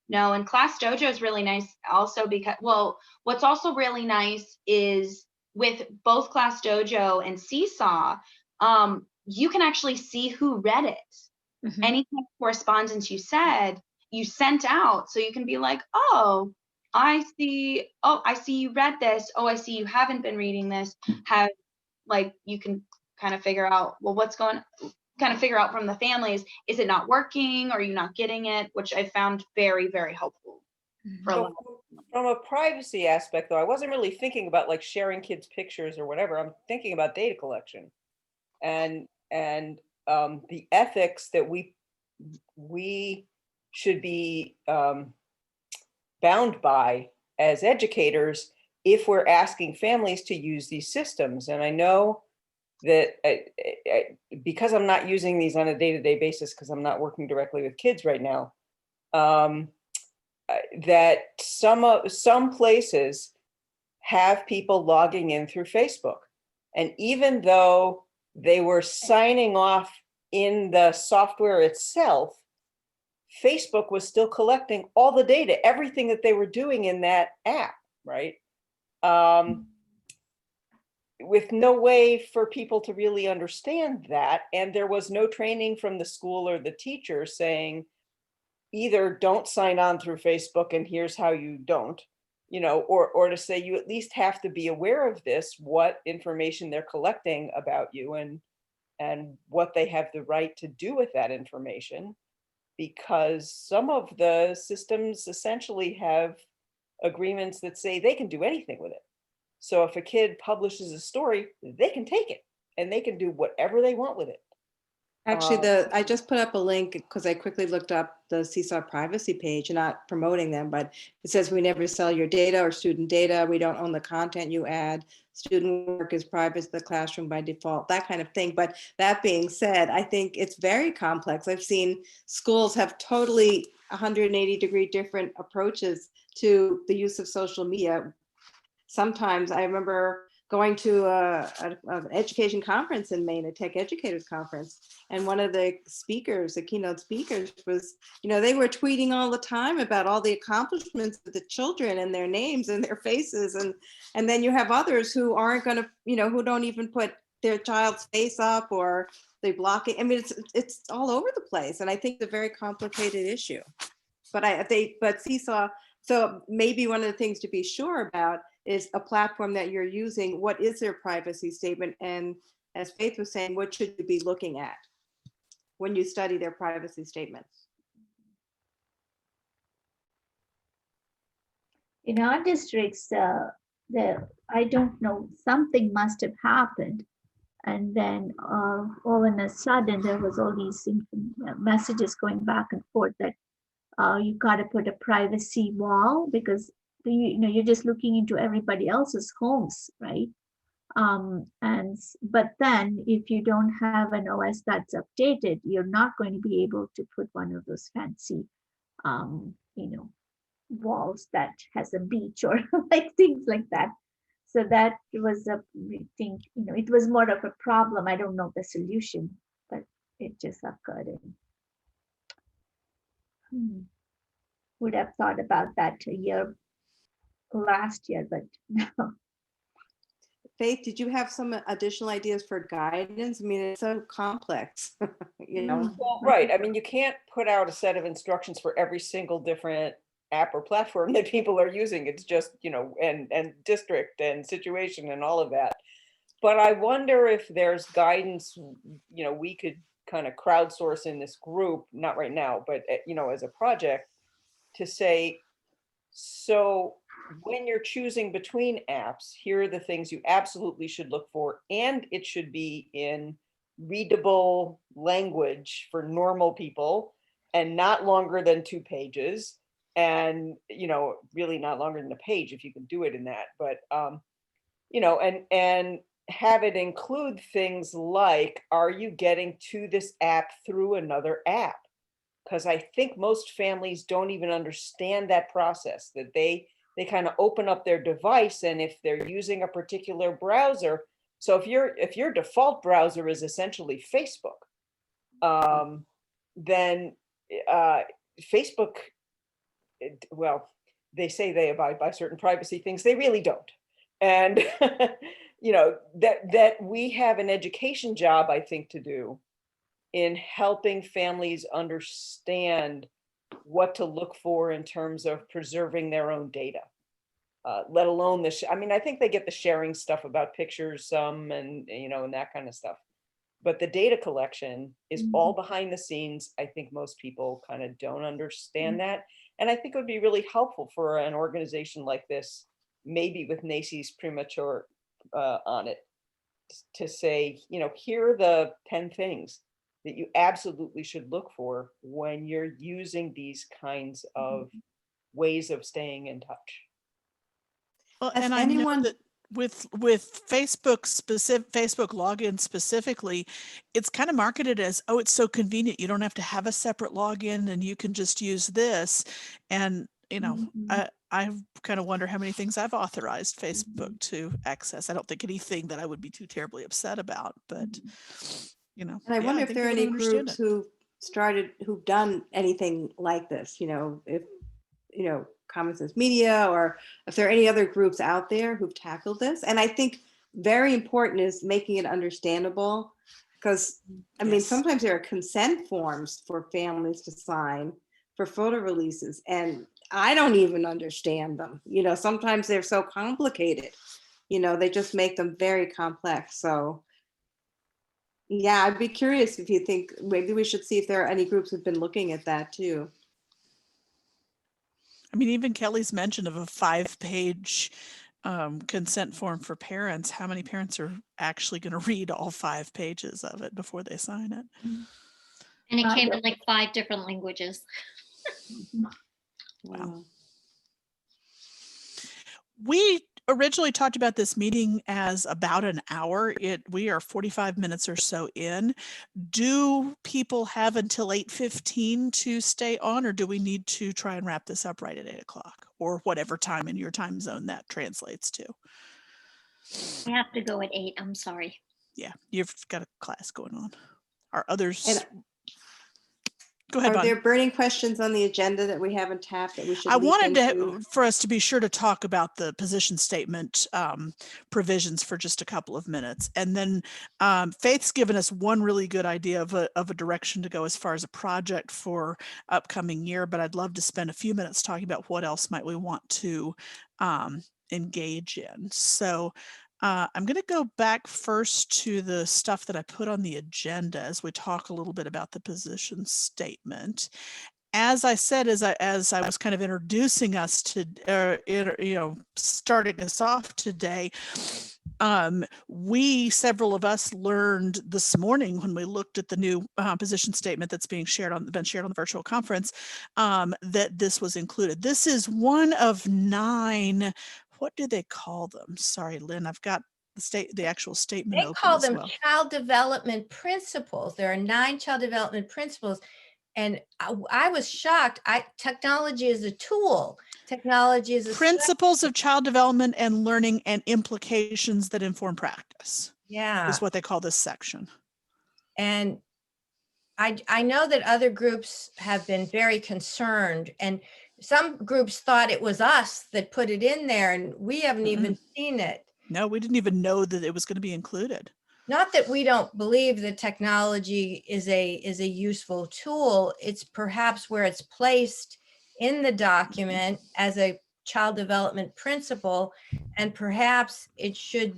Speaker 8: No, and Class Dojo is really nice also because, well, what's also really nice is with both Class Dojo and Seesaw, you can actually see who read it. Any kind of correspondence you sent out, so you can be like, oh, I see you read this. Oh, I see you haven't been reading this. You can kind of figure out, well, figure out from the families, is it not working? Are you not getting it? Which I found very, very helpful.
Speaker 9: So from a privacy aspect, though, I wasn't really thinking about like sharing kids' pictures or whatever. I'm thinking about data collection and the ethics that we should be bound by as educators if we're asking families to use these systems. And I know that because I'm not using these on a day-to-day basis, because I'm not working directly with kids right now, that some places have people logging in through Facebook. And even though they were signing off in the software itself, Facebook was still collecting all the data, everything that they were doing in that app, right? With no way for people to really understand that. And there was no training from the school or the teacher saying, either don't sign on through Facebook and here's how you don't, or to say you at least have to be aware of this, what information they're collecting about you and what they have the right to do with that information. Because some of the systems essentially have agreements that say they can do anything with it. So if a kid publishes a story, they can take it and they can do whatever they want with it.
Speaker 4: Actually, I just put up a link because I quickly looked up the Seesaw privacy page, not promoting them, but it says we never sell your data or student data. We don't own the content you add. Student work is private to the classroom by default, that kind of thing. But that being said, I think it's very complex. I've seen schools have totally 180-degree different approaches to the use of social media. Sometimes I remember going to an education conference in Maine, a tech educators conference, and one of the speakers, the keynote speakers, was, they were tweeting all the time about all the accomplishments of the children and their names and their faces, and then you have others who aren't going to, who don't even put their child's face up, or they block it. I mean, it's all over the place, and I think it's a very complicated issue. But Seesaw. So maybe one of the things to be sure about is a platform that you're using. What is their privacy statement? And as Faith was saying, what should you be looking at when you study their privacy statements?
Speaker 7: In our districts, I don't know, something must have happened. And then all of a sudden, there was all these messages going back and forth that you got to put a privacy wall, because you're just looking into everybody else's homes, right? But then if you don't have an OS that's updated, you're not going to be able to put one of those fancy, walls that has a beach or like things like that. So that was I think, it was more of a problem. I don't know the solution, but it just occurred. Would have thought about that last year, but no.
Speaker 4: Faith, did you have some additional ideas for guidance? I mean, it's so complex,
Speaker 9: Well, right. I mean, you can't put out a set of instructions for every single different app or platform that people are using. It's just, and district and situation and all of that. But I wonder if there's guidance, we could kind of crowdsource in this group, not right now, but, as a project, to say, so when you're choosing between apps, here are the things you absolutely should look for, and it should be in readable language for normal people and not longer than 2 pages, and really not longer than a page if you can do it in that, but and have it include things like, are you getting to this app through another app? Because I think most families don't even understand that process, that they kind of open up their device, and if they're using a particular browser, so if your default browser is essentially Facebook, then Facebook, well, they say they abide by certain privacy things, they really don't. And that we have an education job, I think, to do in helping families understand what to look for in terms of preserving their own data, let alone I think they get the sharing stuff about pictures, and and that kind of stuff. But the data collection is all behind the scenes. I think most people kind of don't understand that. And I think it would be really helpful for an organization like this, maybe with NAEYC's premature on it, to say, here are the 10 things that you absolutely should look for when you're using these kinds of ways of staying in touch.
Speaker 2: Well, and I know that with Facebook login specifically, it's kind of marketed as, oh, it's so convenient. You don't have to have a separate login and you can just use this. And, I kind of wonder how many things I've authorized Facebook to access. I don't think anything that I would be too terribly upset about, but,
Speaker 4: And I wonder if there are any groups who've done anything like this, if, Common Sense Media, or if there are any other groups out there who've tackled this. And I think very important is making it understandable, because I mean, sometimes there are consent forms for families to sign for photo releases, and I don't even understand them. Sometimes they're so complicated, they just make them very complex. So yeah, I'd be curious if you think maybe we should see if there are any groups who've been looking at that too.
Speaker 2: I mean, even Kelly's mention of a 5-page consent form for parents, how many parents are actually going to read all 5 pages of it before they sign it?
Speaker 3: And it
Speaker 7: I
Speaker 3: came in
Speaker 7: don't.
Speaker 3: like 5 different languages.
Speaker 2: Wow. We originally talked about this meeting as about an hour. We are 45 minutes or so in. Do people have until 8:15 to stay on, or do we need to try and wrap this up right at 8 o'clock, or whatever time in your time zone that translates to?
Speaker 3: I have to go at 8. I'm sorry.
Speaker 2: Yeah, you've got a class going on. Are others?
Speaker 4: And
Speaker 2: Go ahead,
Speaker 4: are
Speaker 2: Bonnie.
Speaker 4: there burning questions on the agenda that we haven't tapped that we should
Speaker 2: I
Speaker 4: leap
Speaker 2: wanted
Speaker 4: into?
Speaker 2: for us to be sure to talk about the position statement provisions for just a couple of minutes. And then Faith's given us one really good idea of a direction to go as far as a project for upcoming year, but I'd love to spend a few minutes talking about what else might we want to engage in. So I'm going to go back first to the stuff that I put on the agenda as we talk a little bit about the position statement. As I said, as I was kind of introducing us to, starting us off today, several of us learned this morning when we looked at the new position statement that's been shared on the virtual conference, that this was included. This is one of 9. What do they call them? Sorry, Lynn, I've got the actual statement
Speaker 1: They
Speaker 2: open
Speaker 1: call
Speaker 2: as
Speaker 1: them
Speaker 2: well.
Speaker 1: child development principles. There are 9 child development principles. And I was shocked. Technology is a tool. Technology is a
Speaker 2: Principles of child development and learning and implications that inform practice.
Speaker 1: Yeah.
Speaker 2: Is what they call this section.
Speaker 1: And I know that other groups have been very concerned, and some groups thought it was us that put it in there, and we haven't even seen it.
Speaker 2: No, we didn't even know that it was going to be included.
Speaker 1: Not that we don't believe that technology is a useful tool. It's perhaps where it's placed in the document as a child development principle, and perhaps it should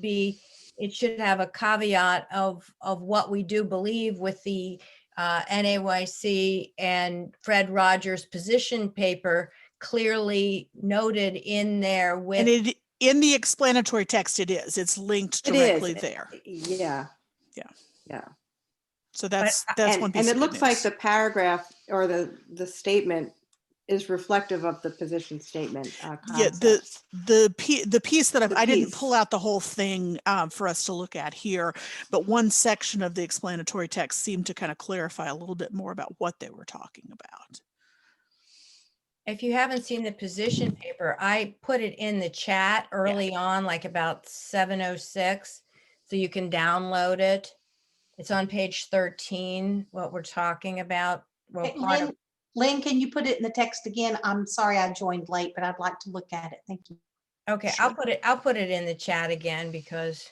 Speaker 1: have a caveat of what we do believe with the NAEYC and Fred Rogers position paper clearly noted in there with.
Speaker 2: And in the explanatory text, it's linked directly there.
Speaker 4: Yeah.
Speaker 2: So that's one piece
Speaker 4: and
Speaker 2: of
Speaker 4: it looks
Speaker 2: good
Speaker 4: like
Speaker 2: news.
Speaker 4: the paragraph or the statement is reflective of the position statement concepts.
Speaker 2: The piece that I didn't
Speaker 4: piece.
Speaker 2: pull out the whole thing for us to look at here, but one section of the explanatory text seemed to kind of clarify a little bit more about what they were talking about.
Speaker 1: If you haven't seen the position paper, I put it in the chat early on, like about 7:06, so you can download it. It's on page 13, what we're talking about. Well,
Speaker 10: Hey, Lynn, can you put it in the text again? I'm sorry I joined late, but I'd like to look at it. Thank you.
Speaker 1: Okay,
Speaker 2: Sure.
Speaker 1: I'll put it in the chat again because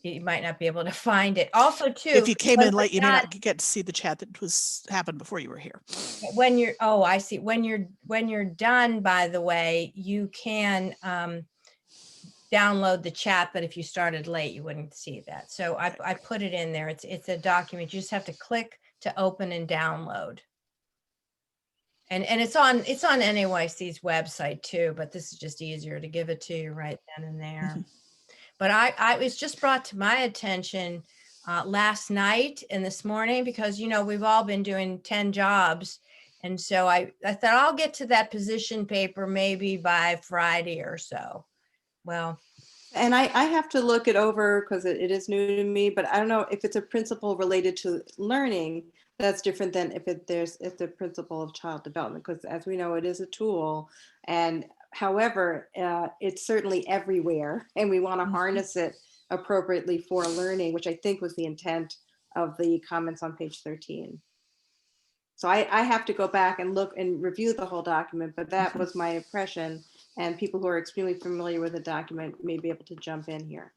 Speaker 1: you might not be able to find it. Also, too,
Speaker 2: If you came in late, you may not get to see the chat that happened before you were here.
Speaker 1: I see. When you're done, by the way, you can download the chat, but if you started late, you wouldn't see that. So I put it in there. It's a document. You just have to click to open and download. And it's on NAEYC's website too, but this is just easier to give it to you right then and there. But I was just brought to my attention last night and this morning because, we've all been doing 10 jobs. And so I thought I'll get to that position paper maybe by Friday or so. Well,
Speaker 4: and I have to look it over because it is new to me, but I don't know if it's a principle related to learning. That's different than if it's the principle of child development, because as we know, it is a tool. And however, it's certainly everywhere, and we want to harness it appropriately for learning, which I think was the intent of the comments on page 13. So I have to go back and look and review the whole document, but that was my impression. And people who are extremely familiar with the document may be able to jump in here.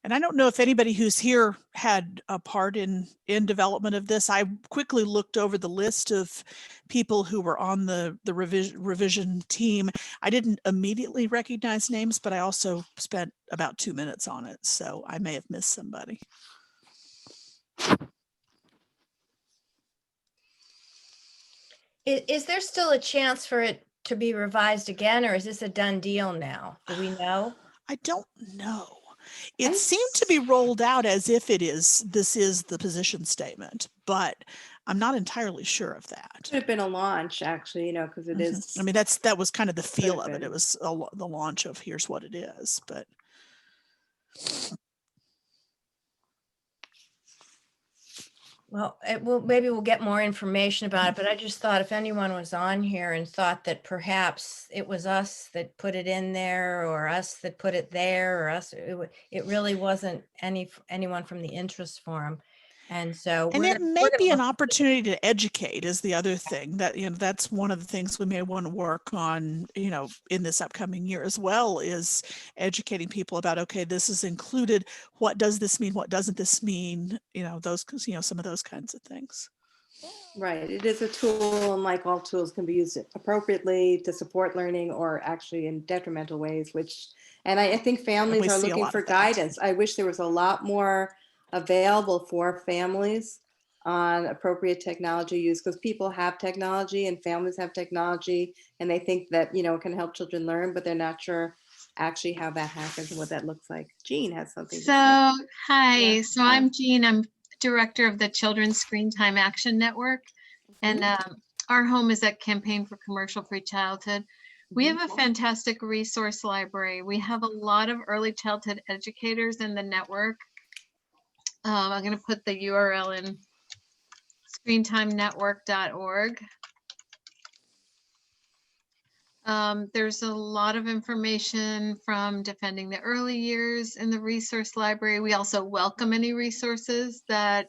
Speaker 2: And I don't know if anybody who's here had a part in development of this. I quickly looked over the list of people who were on the revision team. I didn't immediately recognize names, but I also spent about 2 minutes on it. So I may have missed somebody.
Speaker 1: is there still a chance for it to be revised again, or is this a done deal now? Do we know?
Speaker 2: I don't know. It seemed to be rolled out as if this is the position statement, but I'm not entirely sure of that.
Speaker 4: Could have been a launch, actually, you know, because it is.
Speaker 2: I mean, that was kind of the feel of it.
Speaker 4: been.
Speaker 2: It was the launch of here's what it is, but.
Speaker 1: Well, maybe we'll get more information about it, but I just thought if anyone was on here and thought that perhaps it was us that put it in there or us that put it there or us, it really wasn't anyone from the interest forum. And so
Speaker 2: And it may be an opportunity to educate is the other thing that, you know, that's one of the things we may want to work on, you know, in this upcoming year as well, is educating people about, okay, this is included. What does this mean? What doesn't this mean? You know, some of those kinds of things.
Speaker 4: Right. It is a tool, and like all tools can be used appropriately to support learning or actually in detrimental ways, and I think families are looking for guidance. I wish there was a lot more available for families on appropriate technology use, because people have technology and families have technology and they think that, you know, it can help children learn, but they're not sure actually how that happens and what that looks like. Jean has something to say.
Speaker 11: Hi,
Speaker 4: Yeah.
Speaker 11: so I'm Jean. I'm director of the Children's Screen Time Action Network, and our home is at Campaign for Commercial Free Childhood. We have a fantastic resource library. We have a lot of early childhood educators in the network. I'm going to put the URL in screentimenetwork.org. There's a lot of information from defending the early years in the resource library. We also welcome any resources that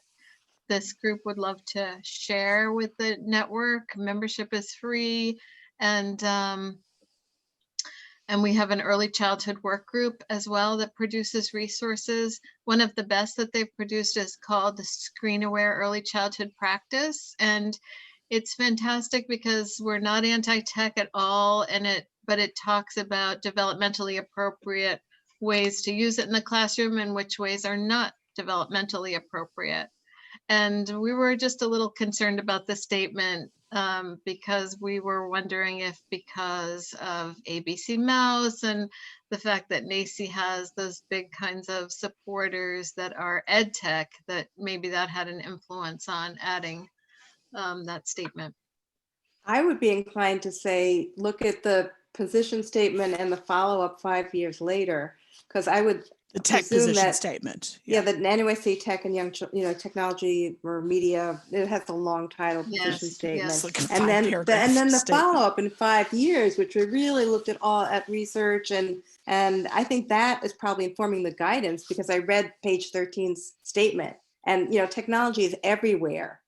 Speaker 11: this group would love to share with the network. Membership is free, and we have an early childhood work group as well that produces resources. One of the best that they've produced is called the Screen Aware Early Childhood Practice. And it's fantastic because we're not anti-tech at all, but it talks about developmentally appropriate ways to use it in the classroom and which ways are not developmentally appropriate. And we were just a little concerned about the statement because we were wondering if, because of ABC Mouse and the fact that NAEYC has those big kinds of supporters that are ed tech, that maybe that had an influence on adding that statement.
Speaker 4: I would be inclined to say, look at the position statement and the follow-up 5 years later, because I would
Speaker 2: the tech
Speaker 4: presume
Speaker 2: position
Speaker 4: that,
Speaker 2: statement.
Speaker 4: Yeah, the NAEYC Tech and Young, Technology or Media, it has a long title, position statement.
Speaker 2: Yes, like
Speaker 4: and then the follow-up in 5 years, which we really looked at research, and I think that is probably informing the guidance, because I read page 13's statement, and technology is everywhere.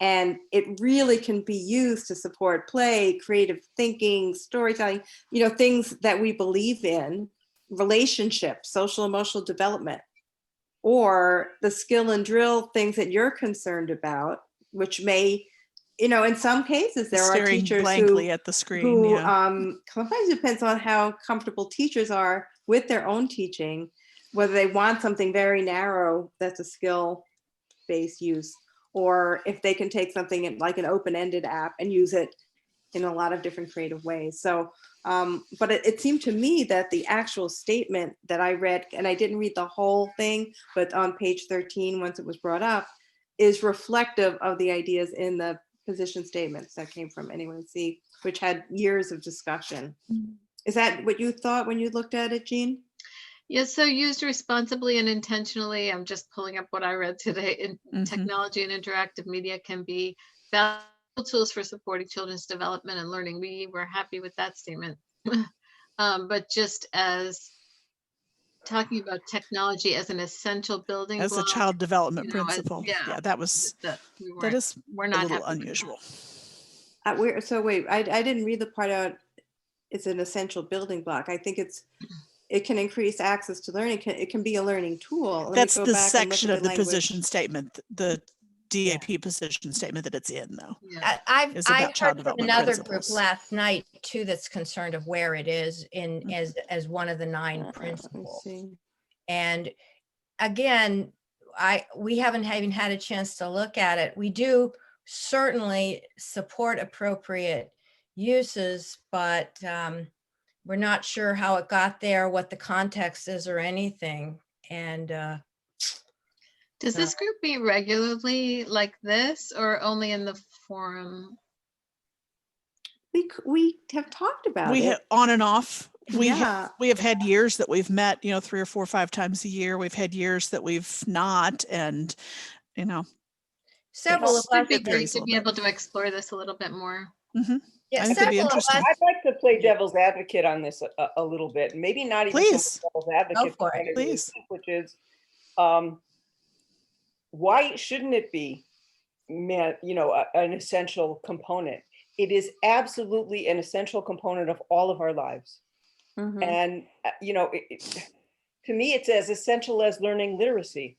Speaker 4: And it really can be used to support play, creative thinking, storytelling, things that we believe in, relationships, social emotional development, or the skill and drill things that you're concerned about, which may, in some cases there are teachers
Speaker 2: blankly at the screen,
Speaker 4: sometimes it depends on how comfortable teachers are with their own teaching, whether they want something very narrow that's a skill-based use, or if they can take something like an open-ended app and use it in a lot of different creative ways. So, but it seemed to me that the actual statement that I read, and I didn't read the whole thing, but on page 13, once it was brought up, is reflective of the ideas in the position statements that came from NAEYC, which had years of discussion. Is that what you thought when you looked at it, Jean?
Speaker 11: Yes, so used responsibly and intentionally, I'm just pulling up what I read today. Technology and interactive media can be valuable tools for supporting children's development and learning. We were happy with that statement. But just as talking about technology as an essential building
Speaker 2: as
Speaker 11: block,
Speaker 2: a child development principle. That is
Speaker 11: we're not
Speaker 2: a little
Speaker 11: happy
Speaker 2: unusual.
Speaker 4: So wait, I didn't read the part out. It's an essential building block. I think it can increase access to learning. It can be a learning tool.
Speaker 2: That's the section of the position statement, the DAP position statement that it's in, though.
Speaker 1: I've heard from another group last night too that's concerned of where it is in as one of the 9 principles. And again, we haven't even had a chance to look at it. We do certainly support appropriate uses, but we're not sure how it got there, what the context is or anything. And
Speaker 11: Does this group meet regularly like this or only in the forum?
Speaker 4: We have talked about
Speaker 2: We
Speaker 4: it.
Speaker 2: have on and off. We
Speaker 4: Yeah.
Speaker 2: have had years that we've met, 3 or 4 or 5 times a year. We've had years that we've not, and
Speaker 1: several of
Speaker 11: It would
Speaker 1: us,
Speaker 11: be
Speaker 2: it
Speaker 11: great
Speaker 2: varies a
Speaker 11: to
Speaker 2: little
Speaker 11: be
Speaker 2: bit.
Speaker 11: able to explore this a little bit more.
Speaker 1: yeah,
Speaker 2: I think it'd be
Speaker 1: several of
Speaker 2: interesting.
Speaker 1: us,
Speaker 9: I'd like to play devil's advocate on this a little bit, maybe not even so much
Speaker 2: Please.
Speaker 9: devil's advocate,
Speaker 1: for
Speaker 9: but
Speaker 1: it,
Speaker 9: what really
Speaker 2: please.
Speaker 9: is, which is, why shouldn't it be, an essential component? It is absolutely an essential component of all of our lives.
Speaker 4: Mhm.
Speaker 9: And, to me, it's as essential as learning literacy.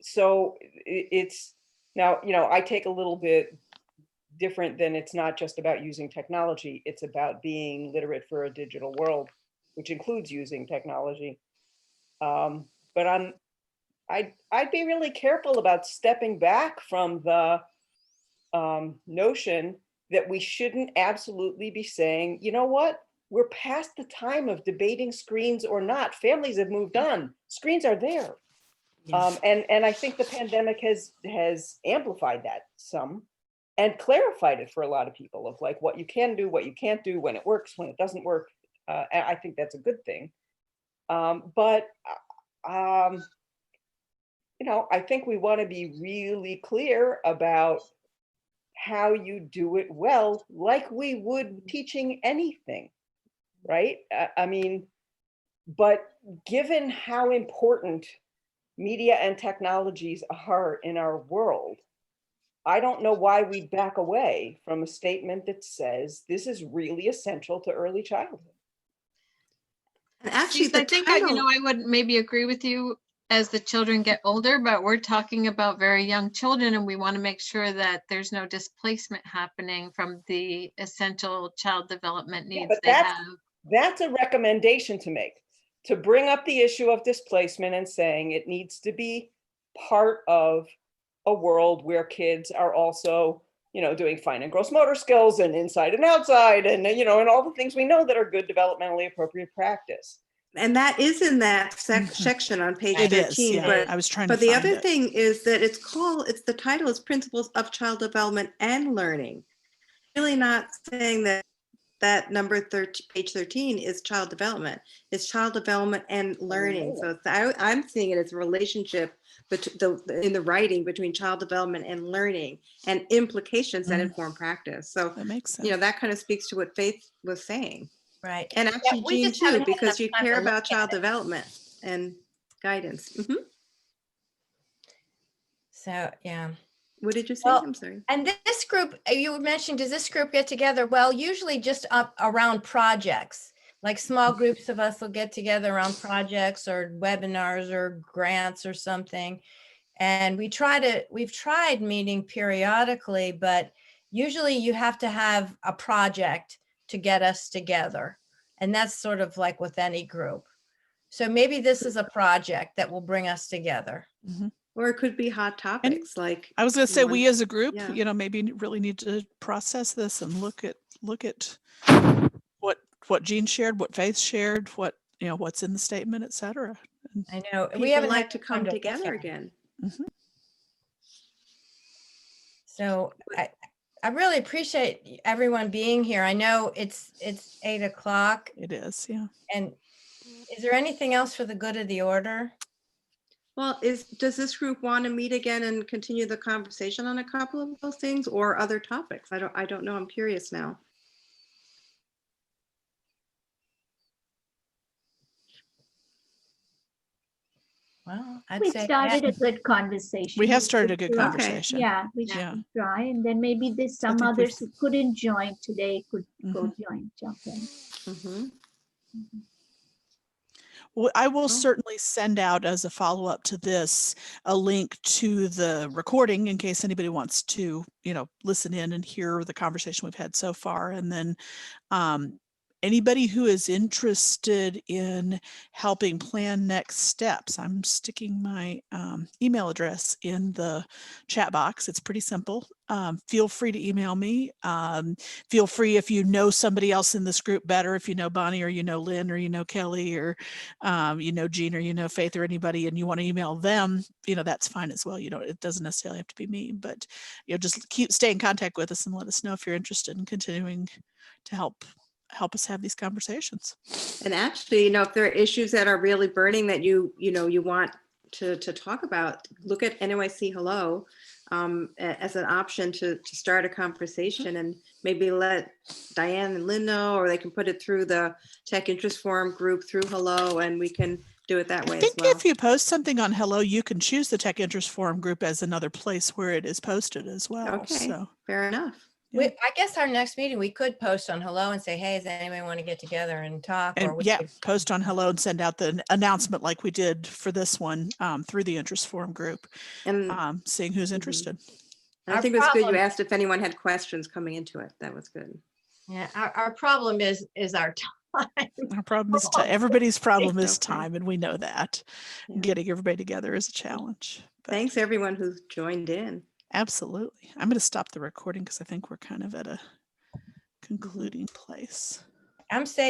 Speaker 9: So it's now, I take a little bit different than it's not just about using technology. It's about being literate for a digital world, which includes using technology. But I'd be really careful about stepping back from the notion that we shouldn't absolutely be saying, you know what? We're past the time of debating screens or not. Families have moved on. Screens are there. And I think the pandemic has amplified that some and clarified it for a lot of people of like what you can do, what you can't do, when it works, when it doesn't work. And I think that's a good thing. But I think we want to be really clear about how you do it well, like we would teaching anything, right? But given how important media and technologies are in our world, I don't know why we back away from a statement that says this is really essential to early childhood.
Speaker 4: And actually,
Speaker 11: Lisa,
Speaker 4: the
Speaker 11: I think
Speaker 4: title,
Speaker 11: I would maybe agree with you as the children get older, but we're talking about very young children and we want to make sure that there's no displacement happening from the essential child development needs
Speaker 9: but
Speaker 11: they have.
Speaker 9: that's a recommendation to make, to bring up the issue of displacement and saying it needs to be part of a world where kids are also, doing fine and gross motor skills and inside and outside and, and all the things we know that are good developmentally appropriate practice.
Speaker 4: and that is in that section on page
Speaker 2: It
Speaker 4: 13.
Speaker 2: is, yeah. I was trying to
Speaker 4: But the
Speaker 2: find
Speaker 4: other
Speaker 2: it.
Speaker 4: thing is that the title is Principles of Child Development and Learning. Really not saying that number 13, page 13 is child development. It's child development and learning. So I'm seeing it as a relationship in the writing between child development and learning and implications that inform practice. So
Speaker 2: That makes sense.
Speaker 4: that kind of speaks to what Faith was saying.
Speaker 1: right.
Speaker 4: And actually,
Speaker 1: we
Speaker 4: Jean
Speaker 1: just haven't
Speaker 4: too,
Speaker 1: had
Speaker 4: because
Speaker 1: enough
Speaker 4: you
Speaker 1: time
Speaker 4: care
Speaker 1: to look
Speaker 4: about
Speaker 1: at
Speaker 4: child
Speaker 1: it.
Speaker 4: development and guidance. Mhm.
Speaker 1: So, yeah.
Speaker 4: What did you say?
Speaker 1: Well,
Speaker 4: I'm sorry.
Speaker 1: and this group, you mentioned, does this group get together? Well, usually just up around projects, like small groups of us will get together around projects or webinars or grants or something. And we've tried meeting periodically, but usually you have to have a project to get us together. And that's sort of like with any group. So maybe this is a project that will bring us together.
Speaker 4: Or it could be hot topics like.
Speaker 2: I was going to say, we as a group,
Speaker 4: yeah.
Speaker 2: maybe really need to process this and look at what Jean shared, what Faith shared, what what's in the statement, et cetera.
Speaker 1: I know
Speaker 4: People
Speaker 1: we haven't
Speaker 4: like
Speaker 1: had
Speaker 4: to
Speaker 1: time
Speaker 4: come
Speaker 1: look
Speaker 4: together
Speaker 1: at it.
Speaker 4: again.
Speaker 1: So I really appreciate everyone being here. I know it's 8 o'clock.
Speaker 2: It is, yeah.
Speaker 1: And is there anything else for the good of the order?
Speaker 4: Well, does this group want to meet again and continue the conversation on a couple of those things or other topics? I don't know. I'm curious now.
Speaker 1: Well, I'd
Speaker 7: We
Speaker 1: say
Speaker 7: started a good conversation.
Speaker 2: We have started a good
Speaker 7: Okay.
Speaker 2: conversation.
Speaker 7: Yeah, we should try, and then maybe there's some others who couldn't join today could go jump in.
Speaker 2: Well, I will certainly send out as a follow-up to this a link to the recording in case anybody wants to, listen in and hear the conversation we've had so far. And then Anybody who is interested in helping plan next steps, I'm sticking my email address in the chat box. It's pretty simple. Feel free to email me. Feel free, if you know somebody else in this group better, if you know Bonnie or you know Lynn or you know Kelly or you know Jean or you know Faith or anybody, and you want to email them, that's fine as well. It doesn't necessarily have to be me, but just stay in contact with us and let us know if you're interested in continuing to help us have these conversations.
Speaker 4: And actually, if there are issues that are really burning that you want to talk about, look at NAEYC Hello as an option to start a conversation, and maybe let Diane and Lynn know, or they can put it through the Tech Interest Forum group through Hello, and we can do it that way
Speaker 2: I think
Speaker 4: as well.
Speaker 2: if you post something on Hello, you can choose the Tech Interest Forum group as another place where it is posted as well.
Speaker 4: Okay,
Speaker 2: so
Speaker 4: fair enough.
Speaker 2: Yeah.
Speaker 1: I guess our next meeting, we could post on Hello and say, hey, does anyone want to get together and talk?
Speaker 2: And
Speaker 1: or we
Speaker 2: yeah,
Speaker 1: could,
Speaker 2: post on Hello and send out the announcement like we did for this one through the Interest Forum group,
Speaker 4: And
Speaker 2: seeing who's interested.
Speaker 4: And I think it was good you asked if anyone had questions coming into it. That was good.
Speaker 1: Yeah, our problem is our time.
Speaker 2: Our problem is everybody's problem is
Speaker 4: Okay.
Speaker 2: time, and we know that.
Speaker 4: Yeah.
Speaker 2: Getting everybody together is a challenge. But
Speaker 4: Thanks everyone who's joined in.
Speaker 2: absolutely. I'm going to stop the recording because I think we're kind of at a concluding place.
Speaker 1: I'm saying